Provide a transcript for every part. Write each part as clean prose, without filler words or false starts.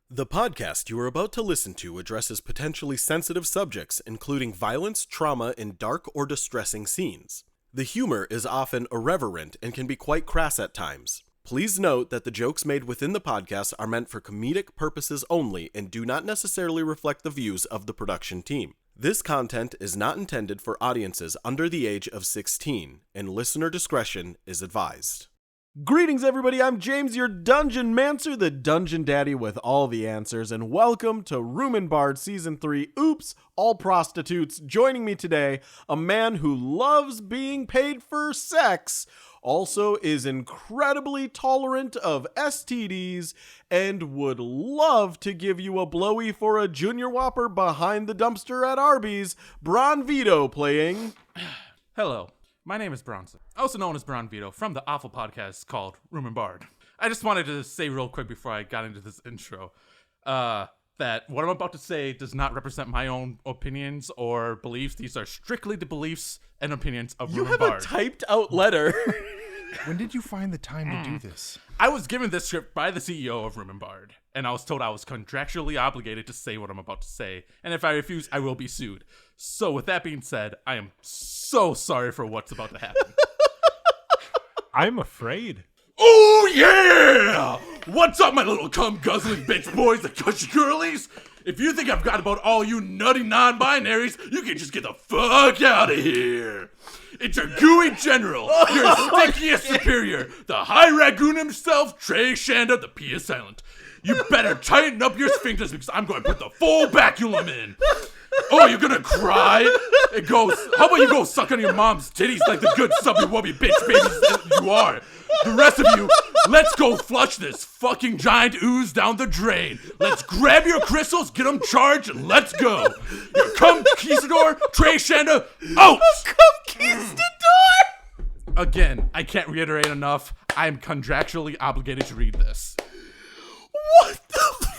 The podcast you are about to listen to addresses potentially sensitive subjects, including violence, trauma, and dark or distressing scenes. The humor is often irreverent and can be quite crass at times. Please note that the jokes made within the podcast are meant for comedic purposes only and do not necessarily reflect the views of the production team. This content is not intended for audiences under the age of 16, and listener discretion is advised. Greetings, everybody. I'm James, your Dungeon Mancer, the Dungeon Daddy with all the answers, and welcome to Room and Bard Season 3, Oops, All Prostitutes. Joining me today, a man who loves being paid for sex, also is incredibly tolerant of STDs, and would love to give you a blowy for a Junior Whopper behind the dumpster at Arby's, Bron Vito playing... Hello. My name is Bronson, also known as Bron Vito, from the awful podcast called Room and Bard. I just wanted to say real quick before I got into this intro that what I'm about to say does not represent my own opinions or beliefs. These are strictly the beliefs and opinions of Room and Bard. You have a typed out letter. When did you find the time to do this? I was given this script by the CEO of Room and Bard, and I was told I was contractually obligated to say what I'm about to say, and if I refuse, I will be sued. So with that being said, I am so sorry for what's about to happen. I'm afraid. Oh yeah! What's up, my little cum-guzzling bitch boys, the cushy girlies? If you think I've got about all you nutty non-binaries, you can just get the fuck out of here. It's your gooey general, your stickiest superior, the high ragoon himself, Trey Shanda, the P is silent. You better tighten up your sphincters because I'm going to put the full baculum in. Oh, you're gonna cry? It goes, how about you go suck on your mom's titties like the good subby-wubby bitch babies that you are? The rest of you, let's go flush this fucking giant ooze down the drain. Let's grab your crystals, get them charged, and let's go. Your conquistador, Trey Shanda, out! Conquistador! Again, I can't reiterate enough. I am contractually obligated to read this. What the fuck?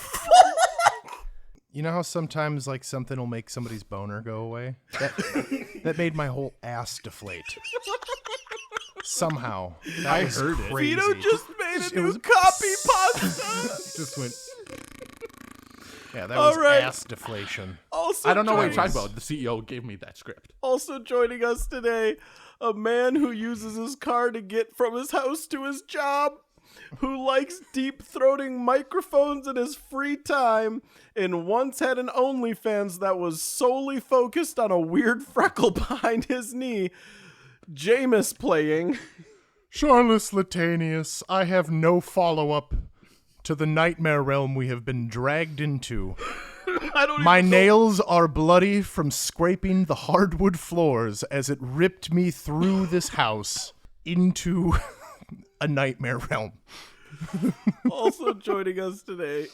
You know how sometimes like something will make somebody's boner go away? That made my whole ass deflate. Somehow. I heard it. Crazy. Vito just made a new copy pasta. Just went. Yeah, that was right. ass deflation. Also I don't know what you're joining- talking about. The CEO gave me that script. Also joining us today, a man who uses his car to get from his house to his job, who likes deep-throating microphones in his free time, and once had an OnlyFans that was solely focused on a weird freckle behind his knee, Jameis playing... Charles Latanius, I have no follow-up to the nightmare realm we have been dragged into. My nails are bloody from scraping the hardwood floors as it ripped me through this house into a nightmare realm. Also joining us today,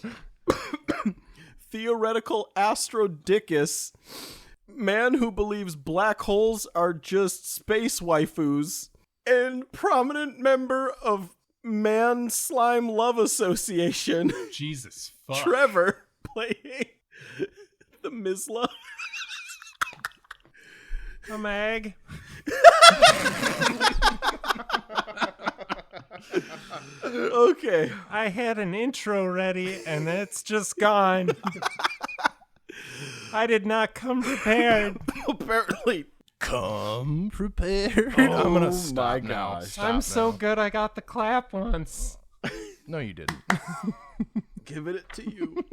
theoretical astrodicus, man who believes black holes are just space waifus, and prominent member of Man Slime Love Association, Jesus fuck. Trevor, playing the Mizla. A mag. Okay. I had an intro ready and it's just gone. I did not come prepared. Apparently. Come prepared. Oh I'm gonna stop my now. gosh. Stop I'm so now. good I got the clap once. No, you didn't. Giving it to you.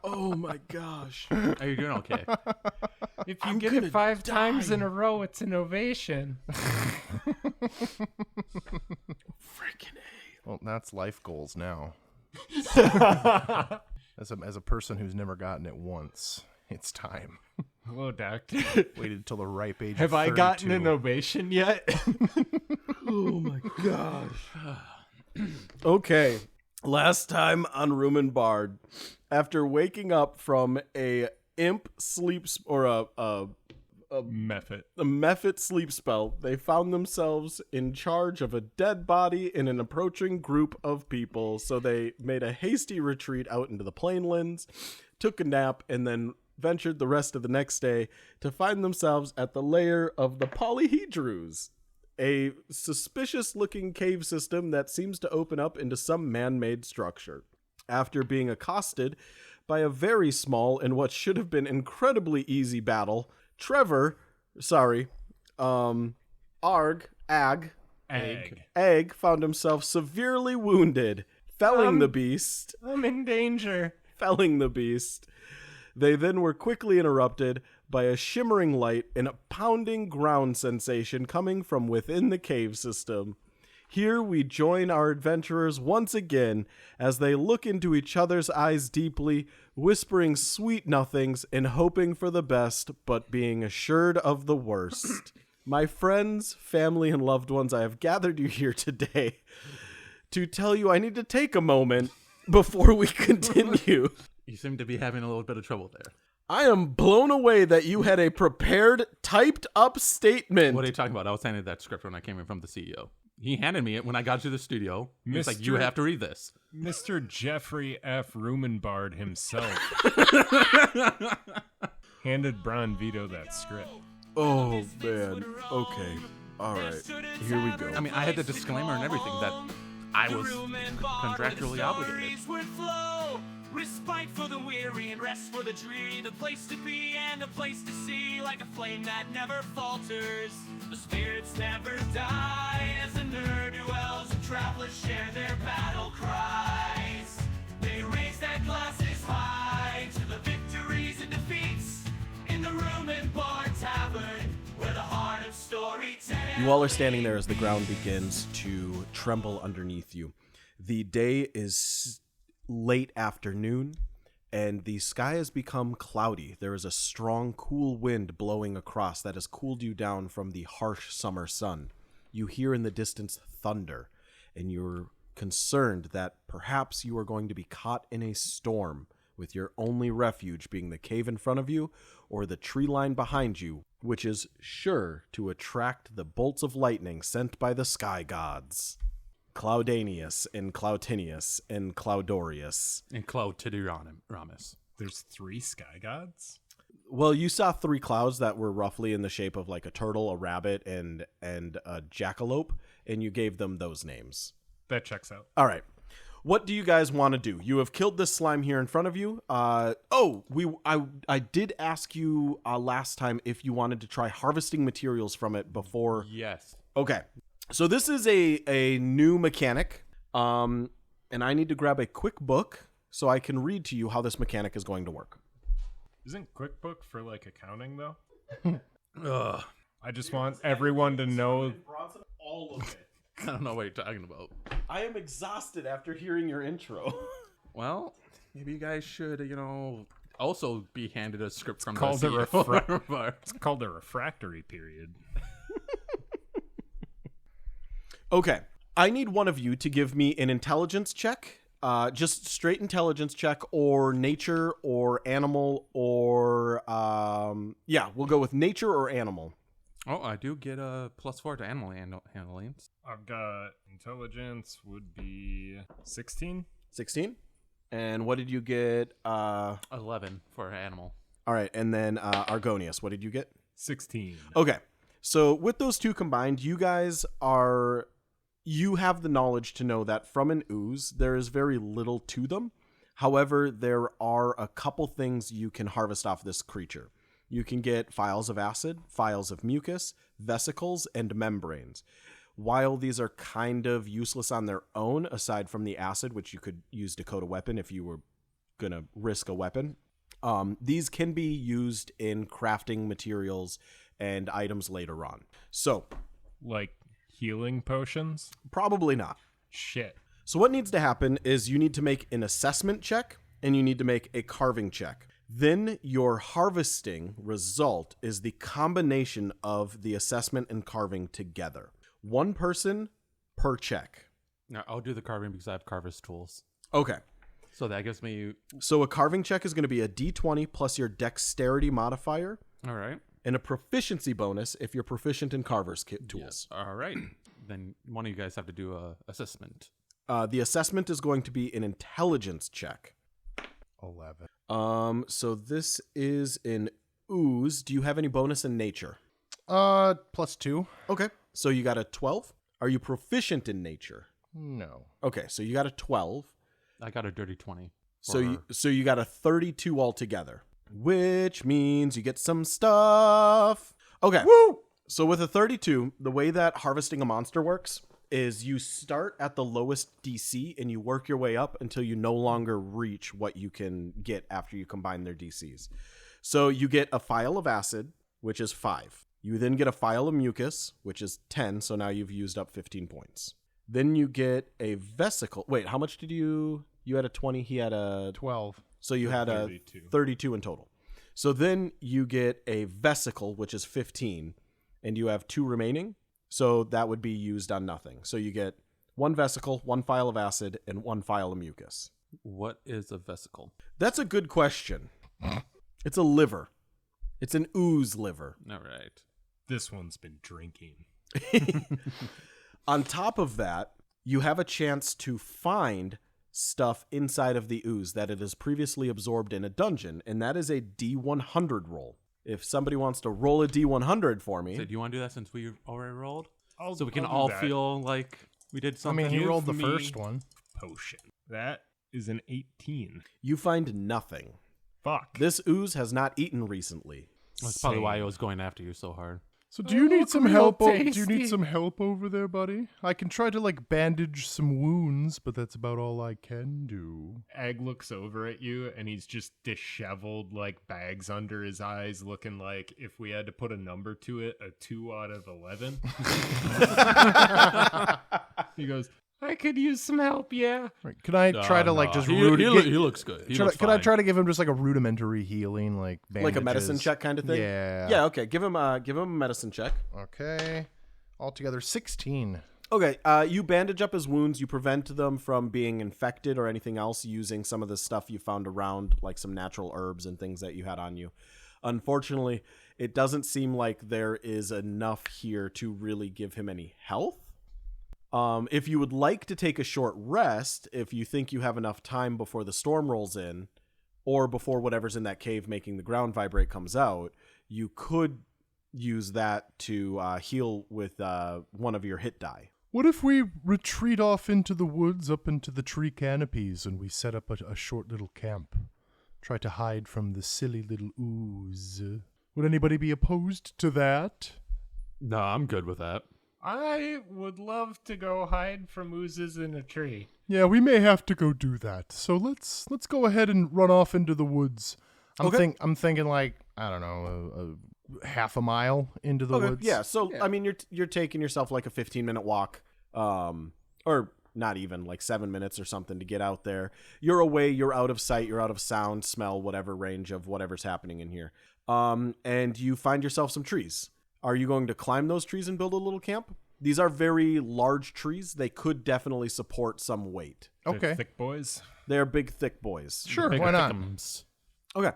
Oh my gosh. Are you doing okay? If you I'm get gonna it 5 times die. in a row, it's an ovation. Freaking A. Well, that's life goals now. As a person who's never gotten it once, it's time. Hello, doctor. Waited till the ripe age Have of 32. I gotten an ovation yet? Oh my gosh. Okay. Last time on Room and Bard, after waking up from a imp sleeps or a Method. Mephit sleep spell, they found themselves in charge of a dead body in an approaching group of people. So they made a hasty retreat out into the plainlands, took a nap, and then ventured the rest of the next day to find themselves at the lair of the Polyhedrus, a suspicious-looking cave system that seems to open up into some man-made structure. After being accosted by a very small and what should have been incredibly easy battle, Egg found himself severely wounded, felling the beast. I'm in danger. Felling the beast. They then were quickly interrupted by a shimmering light and a pounding ground sensation coming from within the cave system. Here we join our adventurers once again as they look into each other's eyes deeply, whispering sweet nothings and hoping for the best, but being assured of the worst. My friends, family, and loved ones, I have gathered you here today to tell you I need to take a moment before we continue. You seem to be having a little bit of trouble there. I am blown away that you had a prepared, typed-up statement. What are you talking about? I was handed that script when I came in from the CEO. He handed me it when I got to the studio. He was like, you have to read this. Mr. Jeffrey F. Rumenbard himself handed Bron Vito that script. Oh, man. Okay. All right. Here we go. I mean, I had the disclaimer and everything that I was contractually obligated. Respite for the weary and rest for the dreary, the place to be and a place to see, like a flame that never falters. The spirits never die as the ne'er-do-wells and travelers share their battle cries. They raise their glasses high to the victories and defeats in the room and bar tavern, where the heart of storytelling. You all are standing there as the ground begins to tremble underneath you. The day is late afternoon, and the sky has become cloudy. There is a strong, cool wind blowing across that has cooled you down from the harsh summer sun. You hear in the distance thunder, and you're concerned that perhaps you are going to be caught in a storm, with your only refuge being the cave in front of you or the tree line behind you, which is sure to attract the bolts of lightning sent by the sky gods. Claudanius and Cloutinius and Cloudorius. And Cloutidiramus. There's 3 sky gods? Well, you saw 3 clouds that were roughly in the shape of like a turtle, a rabbit, and a jackalope, and you gave them those names. That checks out. All right. What do you guys want to do? You have killed this slime here in front of you. I did ask you last time if you wanted to try harvesting materials from it before. Yes. Okay. So this is a new mechanic, and I need to grab a quick book so I can read to you how this mechanic is going to work. Isn't QuickBook for like accounting though? Ugh. I just want everyone to know. All of it. I don't know what you're talking about. I am exhausted after hearing your intro. Well, maybe you guys should, also be handed a script from the Called a CEO. It's called a refractory period. Okay, I need one of you to give me an intelligence check, just straight intelligence check, or nature, or animal, or, we'll go with nature or animal. Oh, I do get a +4 to animal handlings. I've got intelligence would be 16. 16? And what did you get? 11 for animal. All right, and then Argonius, what did you get? 16. Okay, so with those two combined, you have the knowledge to know that from an ooze, there is very little to them. However, there are a couple things you can harvest off this creature. You can get phials of acid, phials of mucus, vesicles, and membranes. While these are kind of useless on their own, aside from the acid, which you could use to coat a weapon if you were going to risk a weapon, these can be used in crafting materials and items later on. So, Like healing potions? probably not. Shit. So what needs to happen is you need to make an assessment check and you need to make a carving check. Then your harvesting result is the combination of the assessment and carving together. One person per check. No, I'll do the carving because I have carver's tools. Okay. So that gives me... So a carving check is going to be a d20 plus your dexterity modifier All right. and a proficiency bonus if you're proficient in carver's tools. All right. Then one of you guys have to do a assessment. The assessment is going to be an intelligence check. 11. So this is an ooze. Do you have any bonus in nature? +2. Okay. So you got a 12. Are you proficient in nature? No. Okay, so you got a 12. I got a dirty 20. So you got a 32 altogether, which means you get some stuff. Okay. Woo! So with a 32, the way that harvesting a monster works is you start at the lowest DC and you work your way up until you no longer reach what you can get after you combine their DCs. So you get a phial of acid, which is 5. You then get a phial of mucus, which is 10, so now you've used up 15 points. Then you get a vesicle. Wait, how much did you had a 20, he had a 12. So you had 32. A 32 in total. So then you get a vesicle, which is 15, and you have 2 remaining. So that would be used on nothing. So you get 1 vesicle, 1 phial of acid, and 1 phial of mucus. What is a vesicle? That's a good question. It's a liver. It's an ooze liver. All right. This one's been drinking. On top of that, you have a chance to find stuff inside of the ooze that it has previously absorbed in a dungeon, and that is a D100 roll. If somebody wants to roll a D100 for me. So do you want to do that since we already rolled? So we can all feel like we did something. I mean, he rolled the first one. Potion. That is an 18. You find nothing. Fuck. This ooze has not eaten recently. That's probably why I was going after you so hard. So do you need some help? Do you need some help over there, buddy? I can try to bandage some wounds, but that's about all I can do. Egg looks over at you and he's just disheveled, bags under his eyes, looking like if we had to put a number to it, a 2 out of 11. He goes, I could use some help, yeah. Right. Can I try to just he looks good. Can I try to give him just a rudimentary healing, bandages? Like a medicine check kind of thing? Yeah. Yeah, okay. Give him a medicine check. Okay. Altogether 16. Okay, you bandage up his wounds. You prevent them from being infected or anything else using some of the stuff you found around, like some natural herbs and things that you had on you. Unfortunately, it doesn't seem like there is enough here to really give him any health. If you would like to take a short rest, if you think you have enough time before the storm rolls in, or before whatever's in that cave making the ground vibrate comes out, you could use that to heal with one of your hit die. What if we retreat off into the woods, up into the tree canopies, and we set up a short little camp? Try to hide from the silly little ooze. Would anybody be opposed to that? No, I'm good with that. I would love to go hide from oozes in a tree. Yeah, we may have to go do that. So let's go ahead and run off into the woods. I'm thinking I don't know, a half a mile into the woods. Yeah. So I mean, you're taking yourself a 15-minute walk, or not even 7 minutes or something to get out there. You're away. You're out of sight. You're out of sound, smell, whatever range of whatever's happening in here. And you find yourself some trees. Are you going to climb those trees and build a little camp? These are very large trees. They could definitely support some weight. Okay. They're thick boys. They're big, thick boys. Sure, why not? Okay.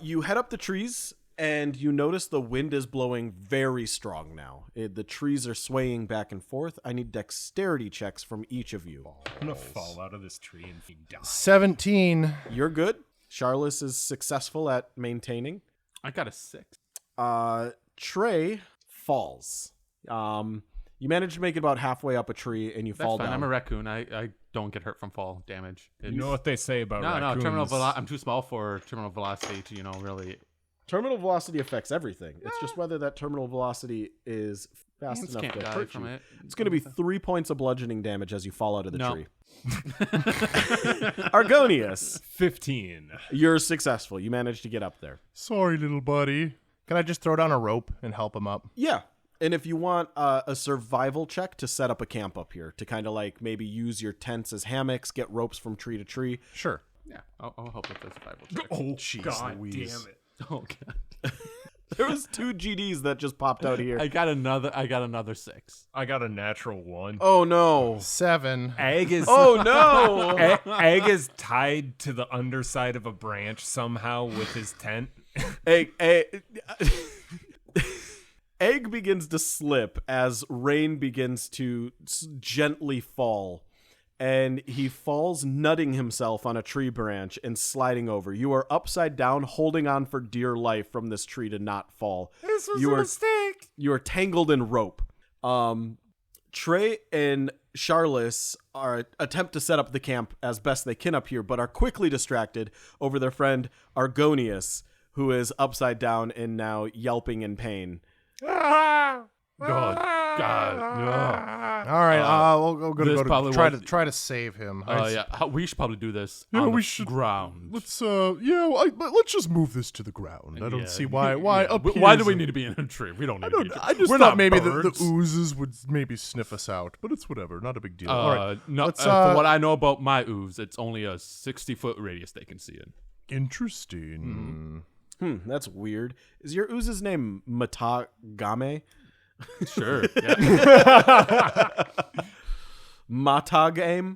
You head up the trees, and you notice the wind is blowing very strong now. The trees are swaying back and forth. I need dexterity checks from each of you. I'm going to fall out of this tree and die. 17. You're good. Charles is successful at maintaining. I got a 6. Trey falls. You manage to make it about halfway up a tree, and you fall down. I'm a raccoon. I don't get hurt from fall damage. You know what they say about raccoons? No, I'm too small for terminal velocity to, really. Terminal velocity affects everything. It's just whether that terminal velocity is fast enough to hurt you. It's going to be 3 points of bludgeoning damage as you fall out of the tree. Argonius. 15. You're successful. You managed to get up there. Sorry, little buddy. Can I just throw down a rope and help him up? Yeah. And if you want a survival check to set up a camp up here, to kind of maybe use your tents as hammocks, get ropes from tree to tree. Sure. Yeah, I'll help with the survival check. Oh, jeez, God Louise. Damn it. Oh, God. There was 2 GDs that just popped out here. I got another 6. I got a natural 1. Oh, no. 7. Egg is... Oh, no. Egg is tied to the underside of a branch somehow with his tent. Egg begins to slip as rain begins to gently fall, and he falls nutting himself on a tree branch and sliding over. You are upside down, holding on for dear life from this tree to not fall. This was a mistake. You are tangled in rope. Trey and Charles attempt to set up the camp as best they can up here, but are quickly distracted over their friend Argonius, who is upside down and now yelping in pain. God. All right, we'll this go probably to was- try to save him. We should probably do this Yeah, on we the should- ground. Let's let's just move this to the ground. I don't Yeah, see why yeah. up Why here do we is- need to be in a tree? We don't need I to be don't. in a tree. I just We're thought not maybe the birds. oozes would maybe sniff us out, but it's whatever. Not a big deal. All right, No, let's, from what I know about my ooze, it's only a 60-foot radius they can see in. interesting. That's weird. Is your ooze's name Matagame? Sure. Yeah. Matagame?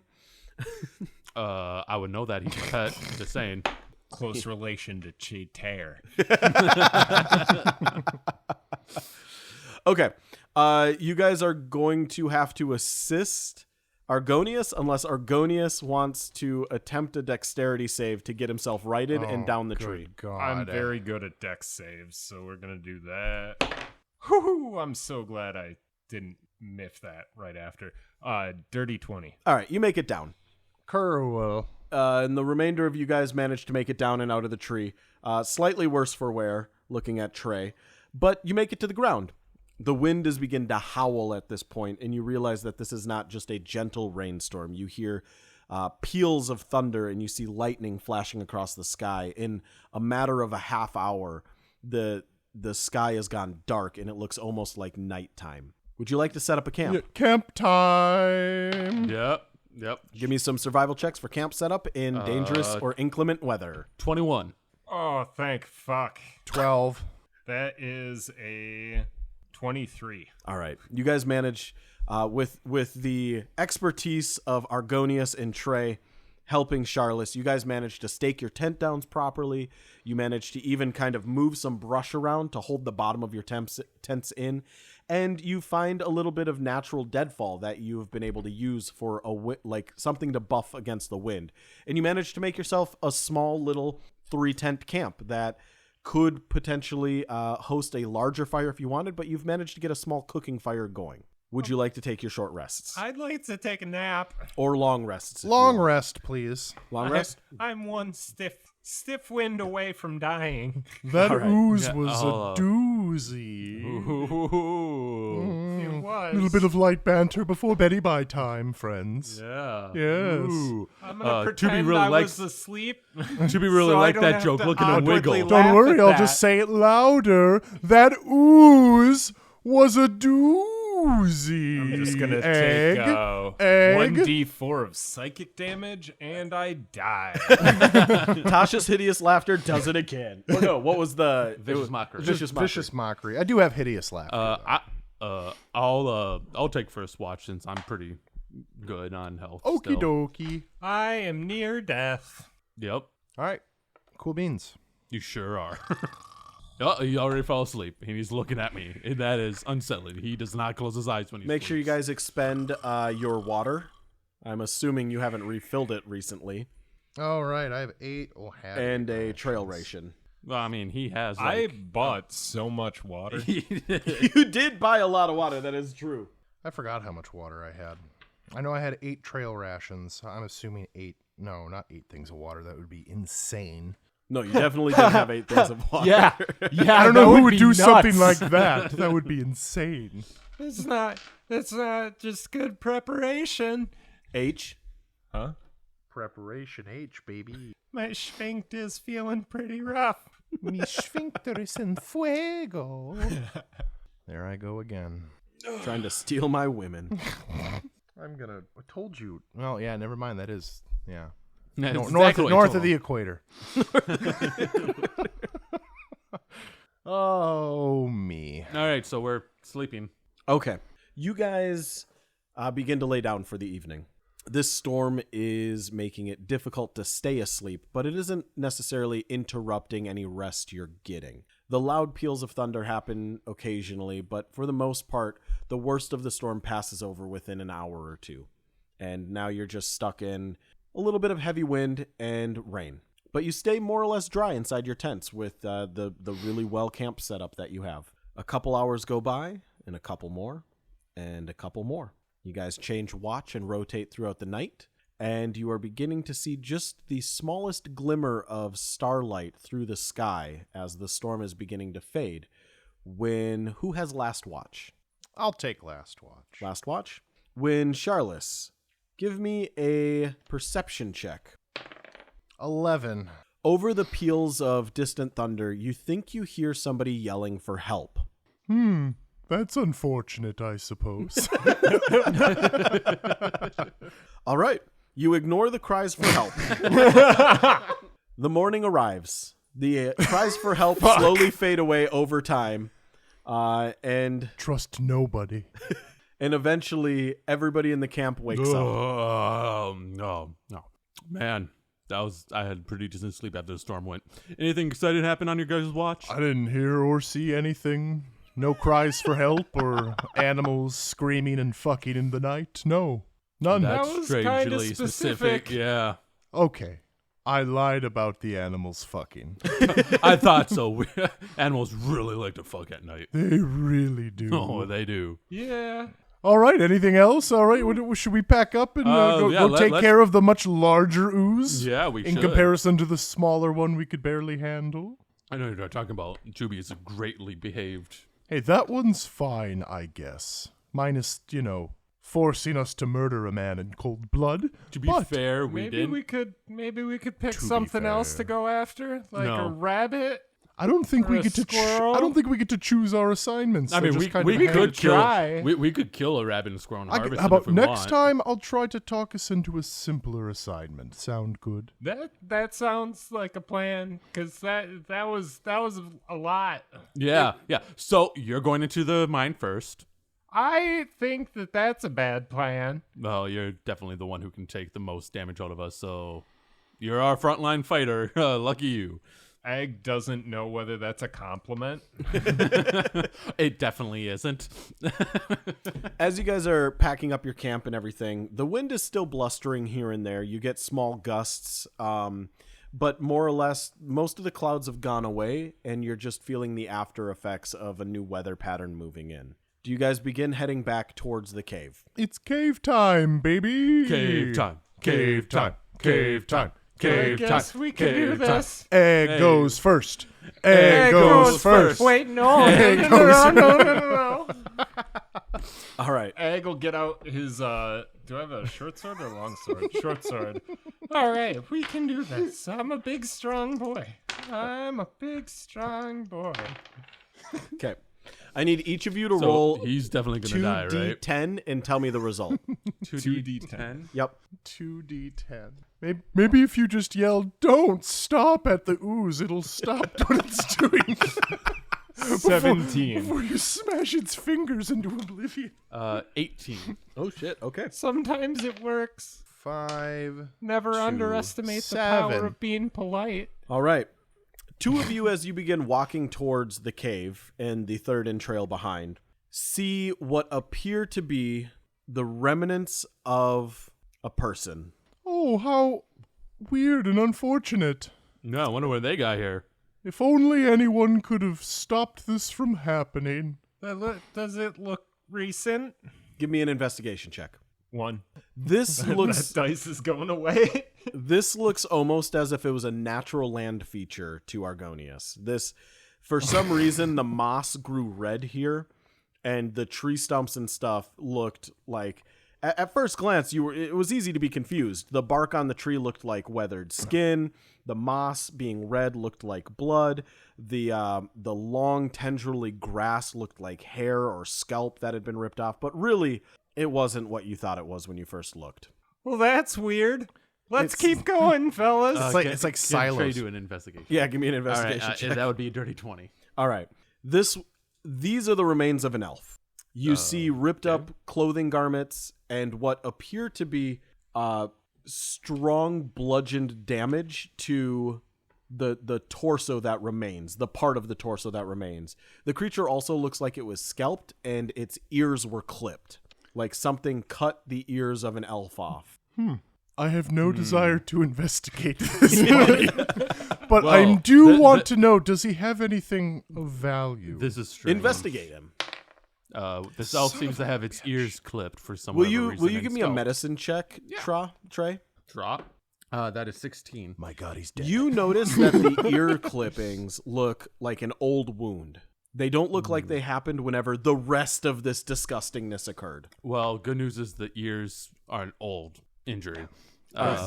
I would know that he's a pet. Just saying. Close relation to Cheater. Okay. You guys are going to have to assist Argonius unless Argonius wants to attempt a dexterity save to get himself righted and down the tree. God, I'm very good at dex saves, so we're gonna do that. Whoo! I'm so glad I didn't miff that right after. Dirty 20. All right, you make it down. Curl. And the remainder of you guys manage to make it down and out of the tree. Slightly worse for wear, looking at Trey. But you make it to the ground. The wind is beginning to howl at this point, and you realize that this is not just a gentle rainstorm. You hear peals of thunder, and you see lightning flashing across the sky. In a matter of a half hour, the sky has gone dark, and it looks almost like nighttime. Would you like to set up a camp? Yeah, camp time. Yep. Give me some survival checks for camp setup in dangerous or inclement weather. 21. Oh, thank fuck. 12. That is a 23. All right. You guys manage with the expertise of Argonius and Trey helping Charles. You guys manage to stake your tent down properly. You manage to even kind of move some brush around to hold the bottom of your tents in. And you find a little bit of natural deadfall that you have been able to use for like something to buff against the wind. And you manage to make yourself a small little 3-tent camp that could potentially host a larger fire if you wanted, but you've managed to get a small cooking fire going. Would you like to take your short rests? I'd like to take a nap. Or long rests? if you Long want. rest, please. Long rest? I'm one stiff wind away from dying. That All right. ooze Yeah, was I'll, a doozy. It was. A little bit of light banter before Betty Bye time, friends. Yeah. Yes. Ooh. I'm gonna To be pretend really I like was asleep. to be really so I like don't that have joke. to Look at him awkwardly wiggle. laugh Don't worry, at I'll that. just say it louder. That ooze was a doozy. I'm just gonna egg, take egg. 1d4 of psychic damage, and I die. Tasha's hideous laughter does it again. Oh no, what was the Vicious mockery. Vicious mockery. I do have hideous laughter. I'll take first watch since I'm pretty good on health. Okie still. dokie. I am near death. Yep. All right. Cool beans. You sure are. Oh, he already fell asleep, and he's looking at me. And that is unsettling. He does not close his eyes when he Make sleeps. sure you guys expend your water. I'm assuming you haven't refilled it recently. All right. I have 8. Oh, And a trail ration. Well, I mean, he has. I Like, bought so much water. You did buy a lot of water, that is true. I forgot how much water I had. I know I had 8 trail rations. I'm assuming 8. No, not 8 things of water. That would be insane. No, you definitely didn't have 8 things of water. yeah. I don't know who would do something like that. That would be insane. It's not just good preparation. H. Huh? Preparation H, baby. My sphincter's feeling pretty rough. Mi sphincter es en fuego. There I go again. Trying to steal my women. I told you. Well, yeah, never mind. That is, yeah. That's North exactly what I north told of the him. equator. Oh, me. All right, so we're sleeping. Okay. You guys begin to lay down for the evening. This storm is making it difficult to stay asleep, but it isn't necessarily interrupting any rest you're getting. The loud peals of thunder happen occasionally, but for the most part, the worst of the storm passes over within an hour or two. And now you're just stuck in a little bit of heavy wind and rain. But you stay more or less dry inside your tents with the really well camp setup that you have. A couple hours go by, and a couple more, and a couple more. You guys change watch and rotate throughout the night, and you are beginning to see just the smallest glimmer of starlight through the sky as the storm is beginning to fade. Who has last watch? I'll take last watch. Last watch? When Charles, give me a perception check. 11. Over the peals of distant thunder, you think you hear somebody yelling for help. That's unfortunate, I suppose. All right. You ignore the cries for help. The morning arrives. The cries for help slowly fade away over time. And Trust nobody. and eventually everybody in the camp wakes up. No. Man, I had pretty decent sleep after the storm went. Anything exciting happen on your guys' watch? I didn't hear or see anything. No cries for help or animals screaming and fucking in the night. No. None. That's was kinda strangely specific. Yeah. Okay. I lied about the animals fucking. I thought so. Animals really like to fuck at night. They really do. Oh, they do. Yeah. All right. Anything else? All right. Should we pack up and go take care of the much larger ooze? Yeah, we in should. comparison to the smaller one we could barely handle? I know you're talking about. Juby is greatly behaved. Hey, that one's fine, I guess. Minus, forcing us to murder a man in cold blood. To be But fair, we Maybe didn't. we could pick To be something else fair. to go after, like No. a rabbit. I don't think Or we a get to. squirrel? I don't think we get to choose our assignments. I They're mean, just we kind of could kill. try. We could kill a rabbit and squirrel and harvest How them if about we next want. time? I'll try to talk us into a simpler assignment. Sound good? That sounds like a plan, because that was a lot. Yeah. So you're going into the mine first. I think that's a bad plan. Well, you're definitely the one who can take the most damage out of us. So you're our frontline fighter. Lucky you. Egg doesn't know whether that's a compliment. It definitely isn't. As you guys are packing up your camp and everything, the wind is still blustering here and there. You get small gusts, but more or less, most of the clouds have gone away, and you're just feeling the after effects of a new weather pattern moving in. Do you guys begin heading back towards the cave? It's cave time, baby. Cave time. Cave time. Cave time. I Cave time. guess we can do this. Egg goes first. Egg goes first. Wait, no. Egg No. All right. Egg will get out his, do I have a short sword or long sword? Short sword. All right, we can do this. I'm a big, strong boy. Okay. I need each of you to So roll he's definitely going to die, right? 2d10 and tell me the result. 2d10. Yep. 2d10. Maybe if you just yell, "Don't stop" at the ooze, it'll stop what it's doing. 17. Before you smash its fingers into oblivion. 18. Oh, shit. Okay. Sometimes it works. 5. Never underestimate the power of being polite. All right. Two of you, as you begin walking towards the cave and the third entrail behind, see what appear to be the remnants of a person. Oh, how weird and unfortunate. No, I wonder what they got here. If only anyone could have stopped this from happening. Does it look recent? Give me an investigation check. 1. This looks That dice is going away. this looks almost as if it was a natural land feature to Argonius. This, for some reason, the moss grew red here, and the tree stumps and stuff looked like. At first glance, it was easy to be confused. The bark on the tree looked like weathered skin. The moss, being red, looked like blood. The long tendrily grass looked like hair or scalp that had been ripped off. But really, it wasn't what you thought it was when you first looked. Well, that's weird. Let's keep going, fellas. It's like Trey silos. do an investigation. Yeah, give me an All right, investigation check. that would be a dirty 20. All right. These are the remains of an elf. You see ripped up clothing garments and what appear to be strong bludgeoned damage to the torso that remains, the part of the torso that remains. The creature also looks like it was scalped and its ears were clipped, like something cut the ears of an elf off. I have no desire to investigate this, but Well, I do want to know, does he have anything of value? This is strange. Investigate him. This elf seems to have its ears clipped for some Will reason. you give me a medicine check, Trey? Drop. That is 16. My God, he's dead. You notice that the ear clippings look like an old wound. They don't look like they happened whenever the rest of this disgustingness occurred. Well, good news is the ears are an old injury.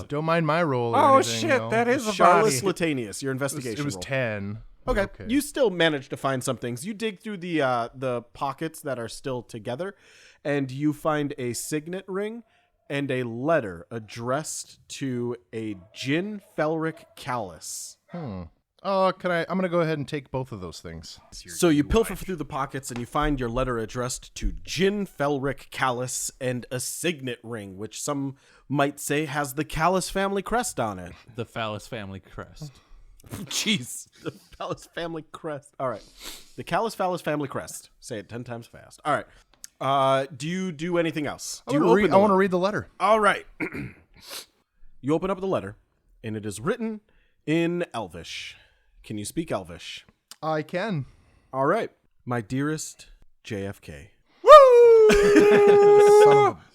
Don't mind my roll. Or Oh anything, shit, you know. that is a Charles body. Latanius, your investigation It was roll. 10. Okay. You still managed to find some things. You dig through the pockets that are still together, and you find a signet ring and a letter addressed to a Jin Felric Callus. I'm gonna go ahead and take both of those things. So you pilfer through the pockets and you find your letter addressed to Jin Felric Callus and a signet ring, which some might say has the Callus family crest on it. The Phallus family crest. Jeez, the Phallus family crest. All right, the Callus Phallus family crest. Say it 10 times fast. All right. Do you do anything else? Do you open the I want to letter? read the letter. All right. You open up the letter, and it is written in Elvish. Can you speak Elvish? I can. All right. My dearest JFK.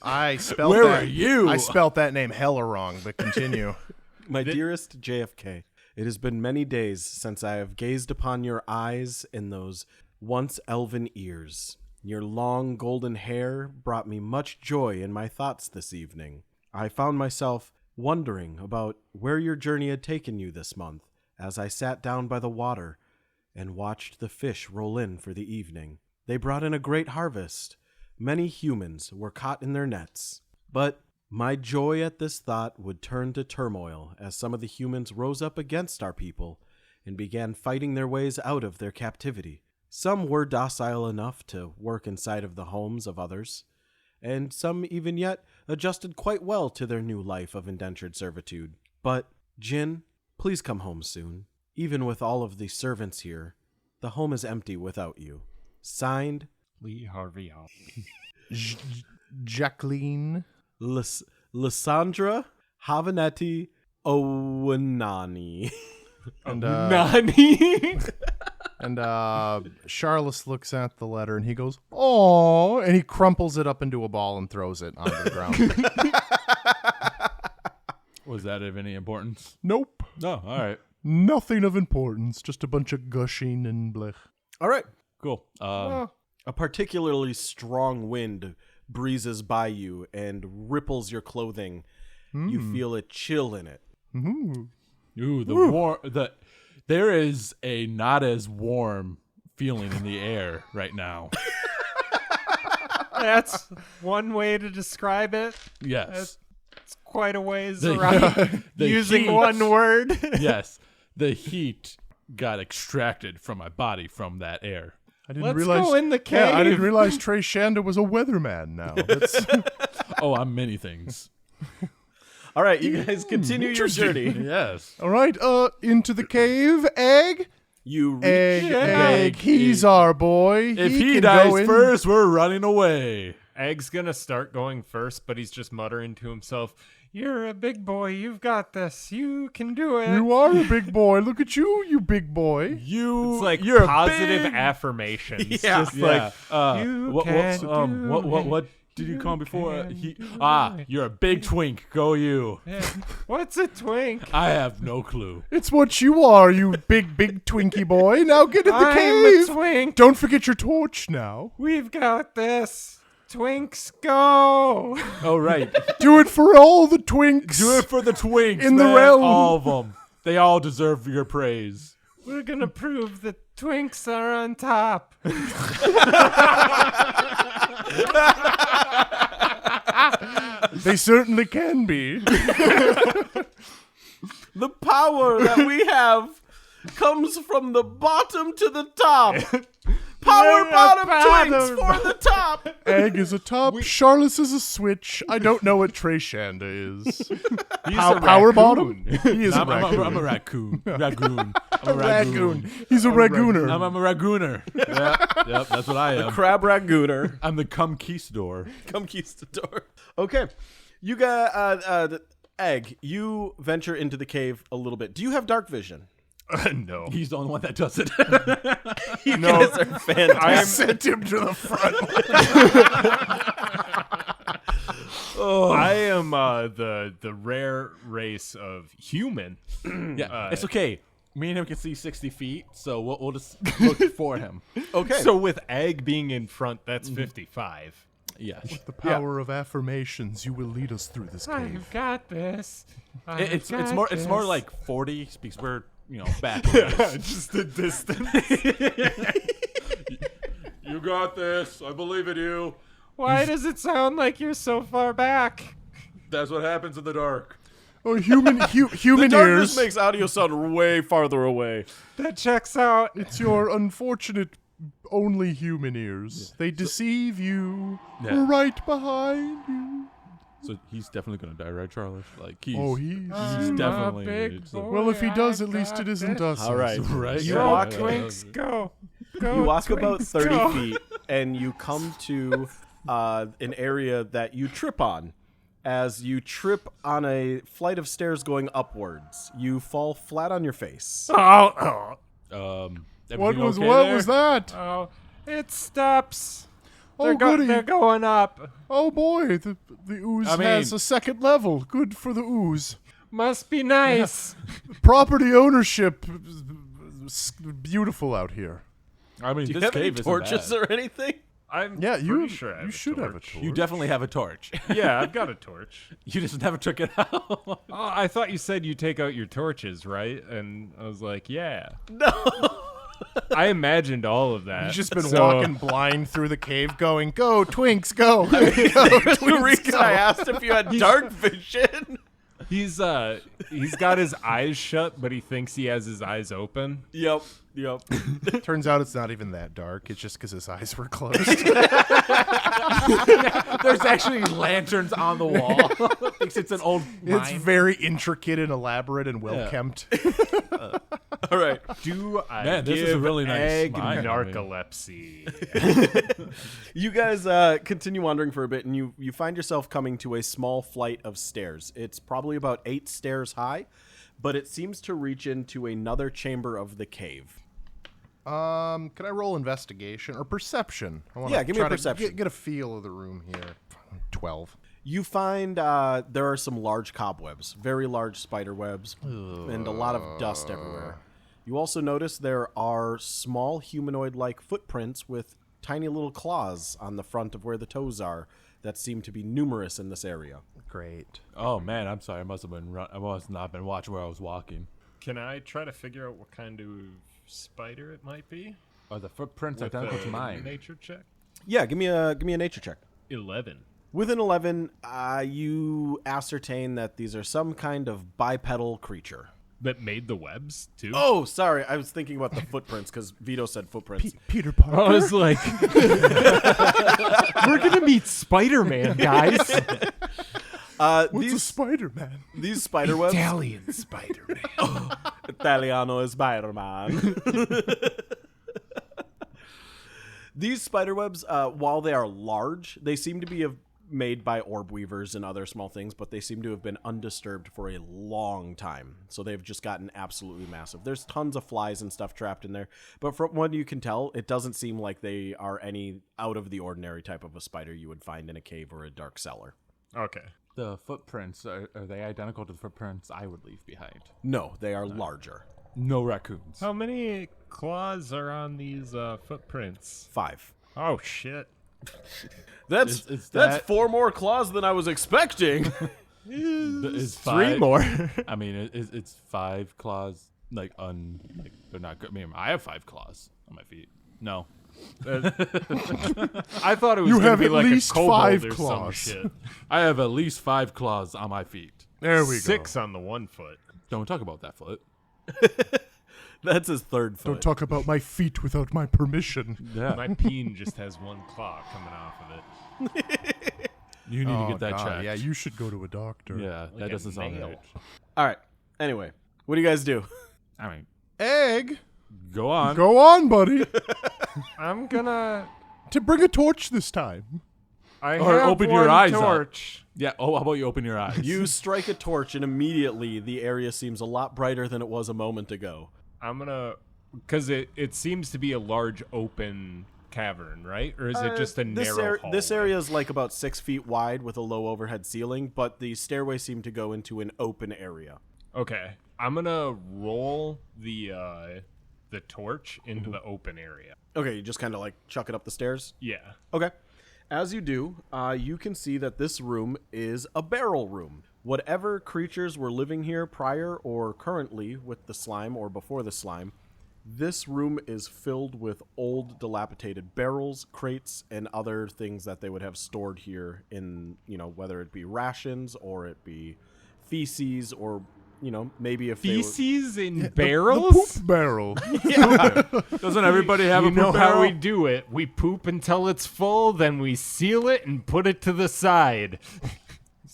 I spelled Where that. are you? I spelled that name hella wrong, but continue. My dearest JFK, it has been many days since I have gazed upon your eyes in those once elven ears. Your long golden hair brought me much joy in my thoughts this evening. I found myself wondering about where your journey had taken you this month as I sat down by the water and watched the fish roll in for the evening. They brought in a great harvest. Many humans were caught in their nets. But my joy at this thought would turn to turmoil as some of the humans rose up against our people and began fighting their ways out of their captivity. Some were docile enough to work inside of the homes of others, and some even yet adjusted quite well to their new life of indentured servitude. But, Jin, please come home soon. Even with all of the servants here, the home is empty without you. Signed, Lee Harvey Oswald. Jacqueline. Lysandra Havanetti Owanani. And, Nani? and Charles looks at the letter and he goes, "Oh," and he crumples it up into a ball and throws it onto the ground. Was that of any importance? Nope. No, all right. Nothing of importance. Just a bunch of gushing and blech. All right. Cool. A particularly strong wind breezes by you and ripples your clothing. You feel a chill in it. Ooh, there is a not as warm feeling in the air right now. That's one way to describe it. Yes. It's quite a ways The- around the using heat. one word. Yes. The heat got extracted from my body from that air. I didn't Let's realize. go in the Yeah, I didn't cave. realize Trey Shanda was a weatherman now. That's, Oh, I'm many things. All right, you guys continue your journey. Yes. all right, into the cave. Egg. You reach Egg. He's our boy. If he can dies go in. first, we're running away. Egg's gonna start going first, but he's just muttering to himself, "You're a big boy. You've got this. You can do it." You are a big boy. Look at you, you big boy. It's like you're positive a big, affirmations. Yeah. Just like, you what did you call him before? can do You're a big twink. Go you. what's a twink? I have no clue. It's what you are, you big Twinkie boy. Now get in the I'm a cave. twink. Don't forget your torch now. We've got this. Twinks go. Oh, right. Do it for all the twinks. Do it for the twinks. In the man. realm. All of them. They all deserve your praise. We're gonna prove that twinks are on top. They certainly can be. the power that we have comes from the bottom to the top. Power We're a bottom bottom. twinks for the top. Egg is a top. Charles is a switch. I don't know what Trey Shanda is. Power bottom. He is I'm a raccoon. a raccoon. Ragoon. I'm A raccoon. He's a ragooner. I'm a ragooner. Yep, that's what I am. Crab ragooner. I'm the conquistador. Conquistador. Okay. You got Egg, you venture into the cave a little bit. Do you have dark vision? No. He's the only one that does it. You guys are fantastic. I sent him to the front. I am the rare race of human. Yeah, it's okay. Me and him can see 60 feet, so we'll just look for him. Okay. So with Egg being in front, that's 55. Yes. The power of affirmations, you will lead us through this cave. I've got this. It's more like 40 because we're back. Just the distance. You got this. I believe in you. Why does it sound like you're so far back? That's what happens in the dark. Oh, human Darkness ears. makes audio sound way farther away. That checks out. It's your unfortunate only human ears. They deceive you. Yeah. We're right behind you. So he's definitely gonna die, right, Charles? Like he's He's definitely. big boy. well, if he does, at least it isn't us. All right. Right. You Go, walk. Twinks, go. Go, You walk about Twinks, 30 go. feet, and you come to an area that you trip on. As you trip on a flight of stairs going upwards, you fall flat on your face. Oh, What everything was okay what there? was that? oh, it stops. Oh, goody. They're going up. Oh boy, the ooze has a second level. Good for the ooze. Must be nice. Property ownership, beautiful out here. I mean, Do you this have any cave isn't torches bad. or anything? I'm Yeah, pretty sure I you should have a torch. torch. You definitely have a torch. Yeah, I've got a torch. You just never took it out. Oh, I thought you said you take out your torches, right? And I was like, yeah. No. I imagined all of that. You've just been So- walking blind through the cave going, go, Twinks, go. The reason I asked if you had dark vision. He's got his eyes shut, but he thinks he has his eyes open. Yep. Turns out it's not even that dark. It's just because his eyes were closed. There's actually lanterns on the wall. Thinks it's an old It's mine. very intricate and elaborate and well kept. All right. Do I Man, this is a give really nice Egg mine, I mean. narcolepsy? You guys continue wandering for a bit, and you find yourself coming to a small flight of stairs. It's probably about 8 stairs high, but it seems to reach into another chamber of the cave. Can I roll investigation or perception? I wanna Yeah, give me a try to perception. Get a feel of the room here. 12. You find there are some large cobwebs, very large spider webs, and a lot of dust everywhere. You also notice there are small humanoid-like footprints with tiny little claws on the front of where the toes are that seem to be numerous in this area. Great. Oh man, I'm sorry. I must not been watching where I was walking. Can I try to figure out what kind of spider it might be? Are the footprints With identical a to mine? nature check? Yeah, give me a nature check. 11. With an 11, you ascertain that these are some kind of bipedal creature. That made the webs, too? Oh, sorry. I was thinking about the footprints because Vito said footprints. Peter Parker. I was like, we're going to meet Spider-Man, guys. What's a These Spider-Man? these spider webs. Italian Spider-Man. Italiano is Spider-Man. These spider webs, while they are large, they seem to be made by orb weavers and other small things, but they seem to have been undisturbed for a long time. So they've just gotten absolutely massive. There's tons of flies and stuff trapped in there, but from what you can tell, it doesn't seem like they are any out of the ordinary type of a spider you would find in a cave or a dark cellar. Okay. The footprints are they identical to the footprints I would leave behind? No, they are larger. No raccoons. How many claws are on these footprints? 5. Oh, shit. That's Is that's that- 4 more claws than I was expecting. Is 3 more. I mean, it's 5 claws. Like they're not good. I mean, I have 5 claws on my feet. No. I thought it was You going to have be at like least a kobold 5 or claws. some shit. I have at least 5 claws on my feet. There we go. 6 on the 1 foot. Don't talk about that foot. That's his 3rd foot. Don't talk about my feet without my permission. Yeah. My peen just has 1 claw coming off of it. You need to Oh, get that God, checked. yeah, you should go to a doctor. Yeah, that Like a doesn't sound nail. right. All right. Anyway, what do you guys do? I mean, Egg, go on. go on, buddy. I'm gonna... To bring a torch this time. I Or have open your one eyes up. torch. Yeah. Oh, how about you open your eyes? You strike a torch, and immediately the area seems a lot brighter than it was a moment ago. I'm gonna, because it seems to be a large open cavern, right? Or is it just a narrow hallway? This area is like about 6 feet wide with a low overhead ceiling, but the stairway seemed to go into an open area. Okay, I'm gonna roll the torch into the open area. Okay, you just kind of like chuck it up the stairs? Yeah. Okay. As you do, you can see that this room is a barrel room. Whatever creatures were living here prior or currently with the slime or before the slime, this room is filled with old, dilapidated barrels, crates, and other things that they would have stored here in, whether it be rations or it be feces or, maybe if feces in The barrels? poop barrel. Doesn't everybody have a You know poop how barrel? we do it. We poop until it's full, then we seal it and put it to the side.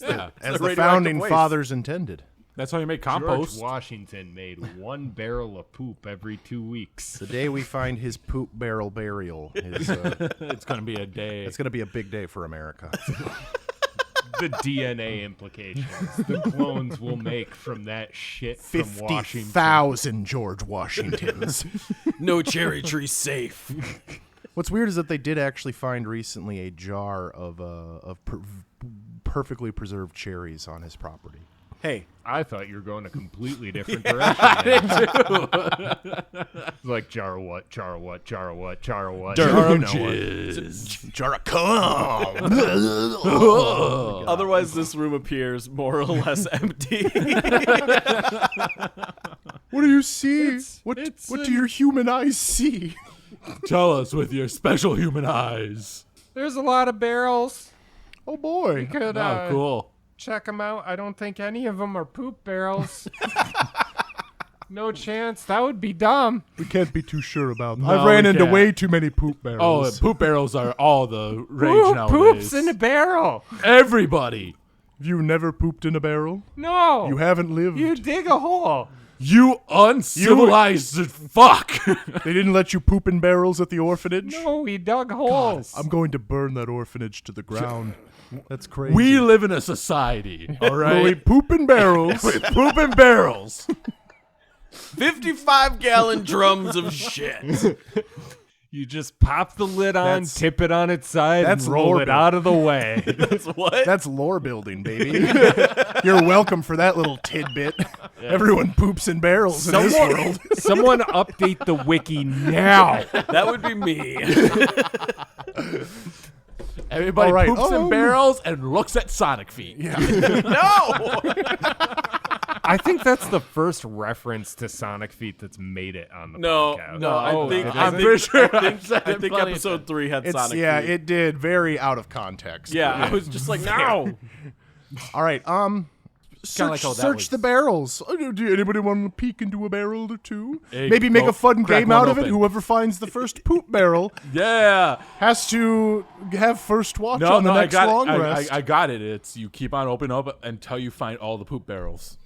Yeah, As the radioactive founding waste. fathers intended. that's how you make George compost. Washington made 1 barrel of poop every 2 weeks. The day we find his poop barrel burial is It's gonna be a day. it's going to be a big day for America. The DNA implications the clones will make from that shit from Washington. 50,000 George Washingtons. no cherry tree safe. What's weird is that they did actually find recently a jar of perfectly preserved cherries on his property. Hey, I thought you were going a completely different direction. Like jar of what, jar of what, jar of what, jar of what. Jar of cum. otherwise this room appears more or less empty. What do you see? What it's do your human eyes see? Tell us with your special human eyes. There's a lot of barrels. Oh boy. Could Oh, cool. check them out. I don't think any of them are poop barrels. No chance. That would be dumb. We can't be too sure about that. No, I ran we into can't. way too many poop Oh, barrels. poop barrels are all the rage Who nowadays. poops in a barrel? Everybody. You never pooped in a barrel? No. You haven't lived. You dig a hole. You uncivilized fuck. They didn't let you poop in barrels at the orphanage? No, we dug holes. I'm going to burn that orphanage to the ground. That's crazy. We live in a society, all Where we right? poop in barrels. We poop in barrels. 55-gallon drums of shit. You just pop the lid on, That's- tip it on its side, that's and roll lore it out of the way. That's what? That's lore building, baby. You're welcome for that little tidbit. Everyone poops in barrels in this world. Someone update the wiki now. That would be me. Everybody All right. poops in barrels and looks at Sonic feet. No! I think that's the first reference to Sonic Feet that's made it on the No, podcast. no, I think I'm pretty sure I I've said it think plenty of episode 3 had Sonic Yeah, feet. it did. Very out of context. Yeah, I was just like, no. All right. Search, like how that search was- the barrels. Do anybody want to peek into a barrel or two? Hey, Maybe make go a fun crack game one out of it. open. Whoever finds the first poop barrel Yeah. has to have first watch No, on the no, I next got long it. rest. I got it. It's you keep on opening up until you find all the poop barrels.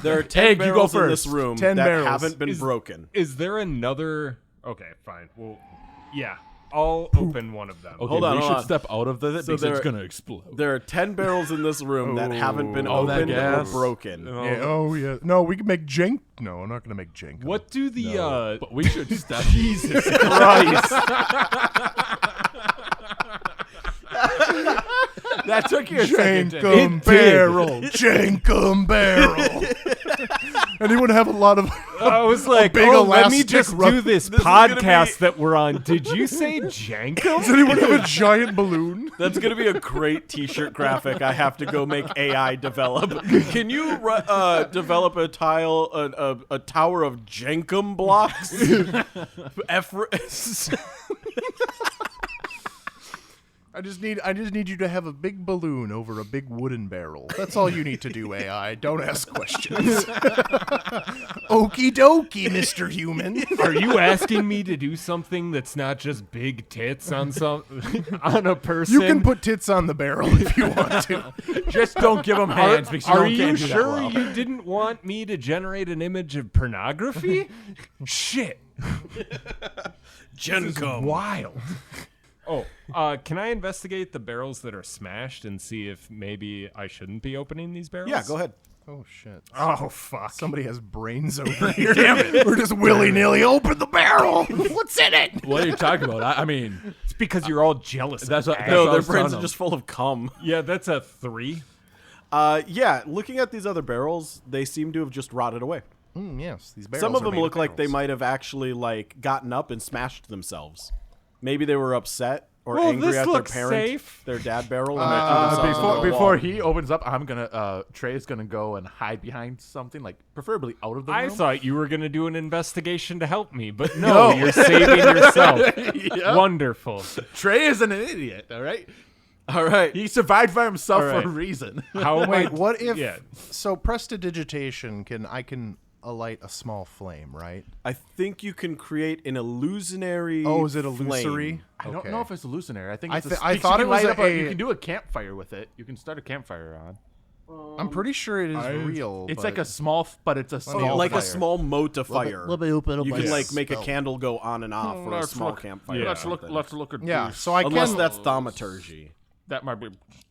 There are 10 Egg, you go barrels in this first. room 10 that barrels. haven't been broken. Is there another? Okay, fine. Well, yeah, I'll open one of them. Okay, Hold on, we hold should on. step out of it because there- it's gonna explode. There are 10 barrels in this room that haven't been Oh, that opened or gas. broken. Yeah, oh yeah. No, we can make jank. No, I'm not gonna make jank. What do the But we should step. Jesus Christ? That took you a second. Jake. Jankum barrel. Jankum barrel. Anyone have a lot of? I was like, big oh, let me elastic just rub- do this This is gonna podcast be- that we're on. Did you say Jankum? Does anyone have a giant balloon? That's going to be a great t-shirt graphic I have to go make AI develop. Can you develop a a tower of Jenkum blocks? I just need you to have a big balloon over a big wooden barrel. That's all you need to do, AI. Don't ask questions. Okie dokie, Mr. Human. Are you asking me to do something that's not just big tits on on a person? You can put tits on the barrel if you want to. Just don't give them hands because Are you you can't do that sure well. you didn't want me to generate an image of pornography? Shit. Jenkum. Wild. Oh, can I investigate the barrels that are smashed and see if maybe I shouldn't be opening these barrels? Yeah, go ahead. Oh, shit. Oh, fuck. Somebody has brains over here. Damn it. We're just willy-nilly open the barrel. What's in it? What are you talking about? I mean, It's because you're all jealous. that's what. No, I their was telling brains are them. just full of cum. Yeah, that's a 3. Yeah, looking at these other barrels, they seem to have just rotted away. Yes, these barrels Some of are them made look like they barrels. might have actually like gotten up and smashed themselves. Maybe they were upset or Well, angry this at their looks parent, safe. their dad barrel. And they threw themselves into the Before wall. he opens up, I'm gonna Trey's gonna go and hide behind something, like preferably out of the room. I thought you were going to do an investigation to help me, but no, you're saving yourself. Yeah. Wonderful. Trey isn't an idiot, all right? All right. He survived by himself All for right. a reason. How am Wait, I- what if... Yeah. So prestidigitation, I can alight a small flame, right? I think you can create an illusionary. Oh, is it flame. illusory? I don't know if it's illusionary. I think I it's thi- a, I you thought can it was light up a- you can do a campfire with it. You can start a campfire on. I'm pretty sure it is real. It's but- like a small, but it's a small Like fire. a small mote of fire. me open up You my can like make a spell. candle go on and off for a Let's small look- campfire. Yeah. Let's look. Let's look at Yeah, these. so I Unless can... that's thaumaturgy. That might be.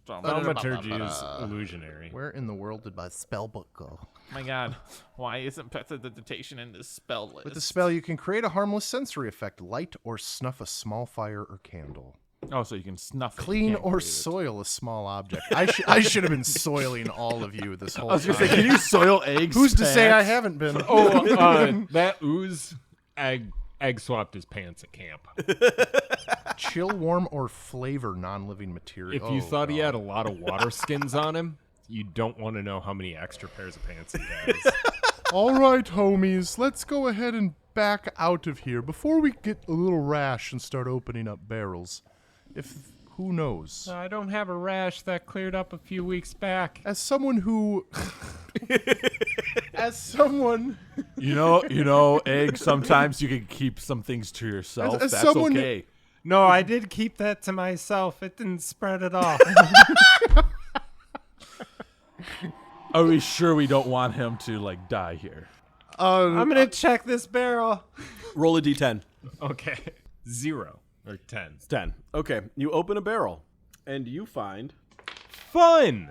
Thaumaturgy is illusionary. Where in the world did my spell book go? My God, why isn't prestidigitation in this spell list? With the spell, you can create a harmless sensory effect, light or snuff a small fire or candle. Oh, so you can snuff it. You Clean can't or create it. soil a small object. I should have been soiling all of you this whole I was gonna time. say, can you soil eggs? Who's to say I pants? haven't been? That ooze egg swapped his pants at camp. Chill, warm, or flavor non-living material. If you thought he had a lot of water skins on him, you don't want to know how many extra pairs of pants he has. All right, homies, let's go ahead and back out of here before we get a little rash and start opening up barrels. Who knows? I don't have a rash that cleared up a few weeks back. As someone who, You know, egg. Sometimes you can keep some things to yourself. As That's someone- okay. No, I did keep that to myself. It didn't spread at all. Are we sure we don't want him to like die here? I'm gonna check this barrel. Roll a d10. Okay. 0 or 10. 10. Okay, you open a barrel, and you find Fun.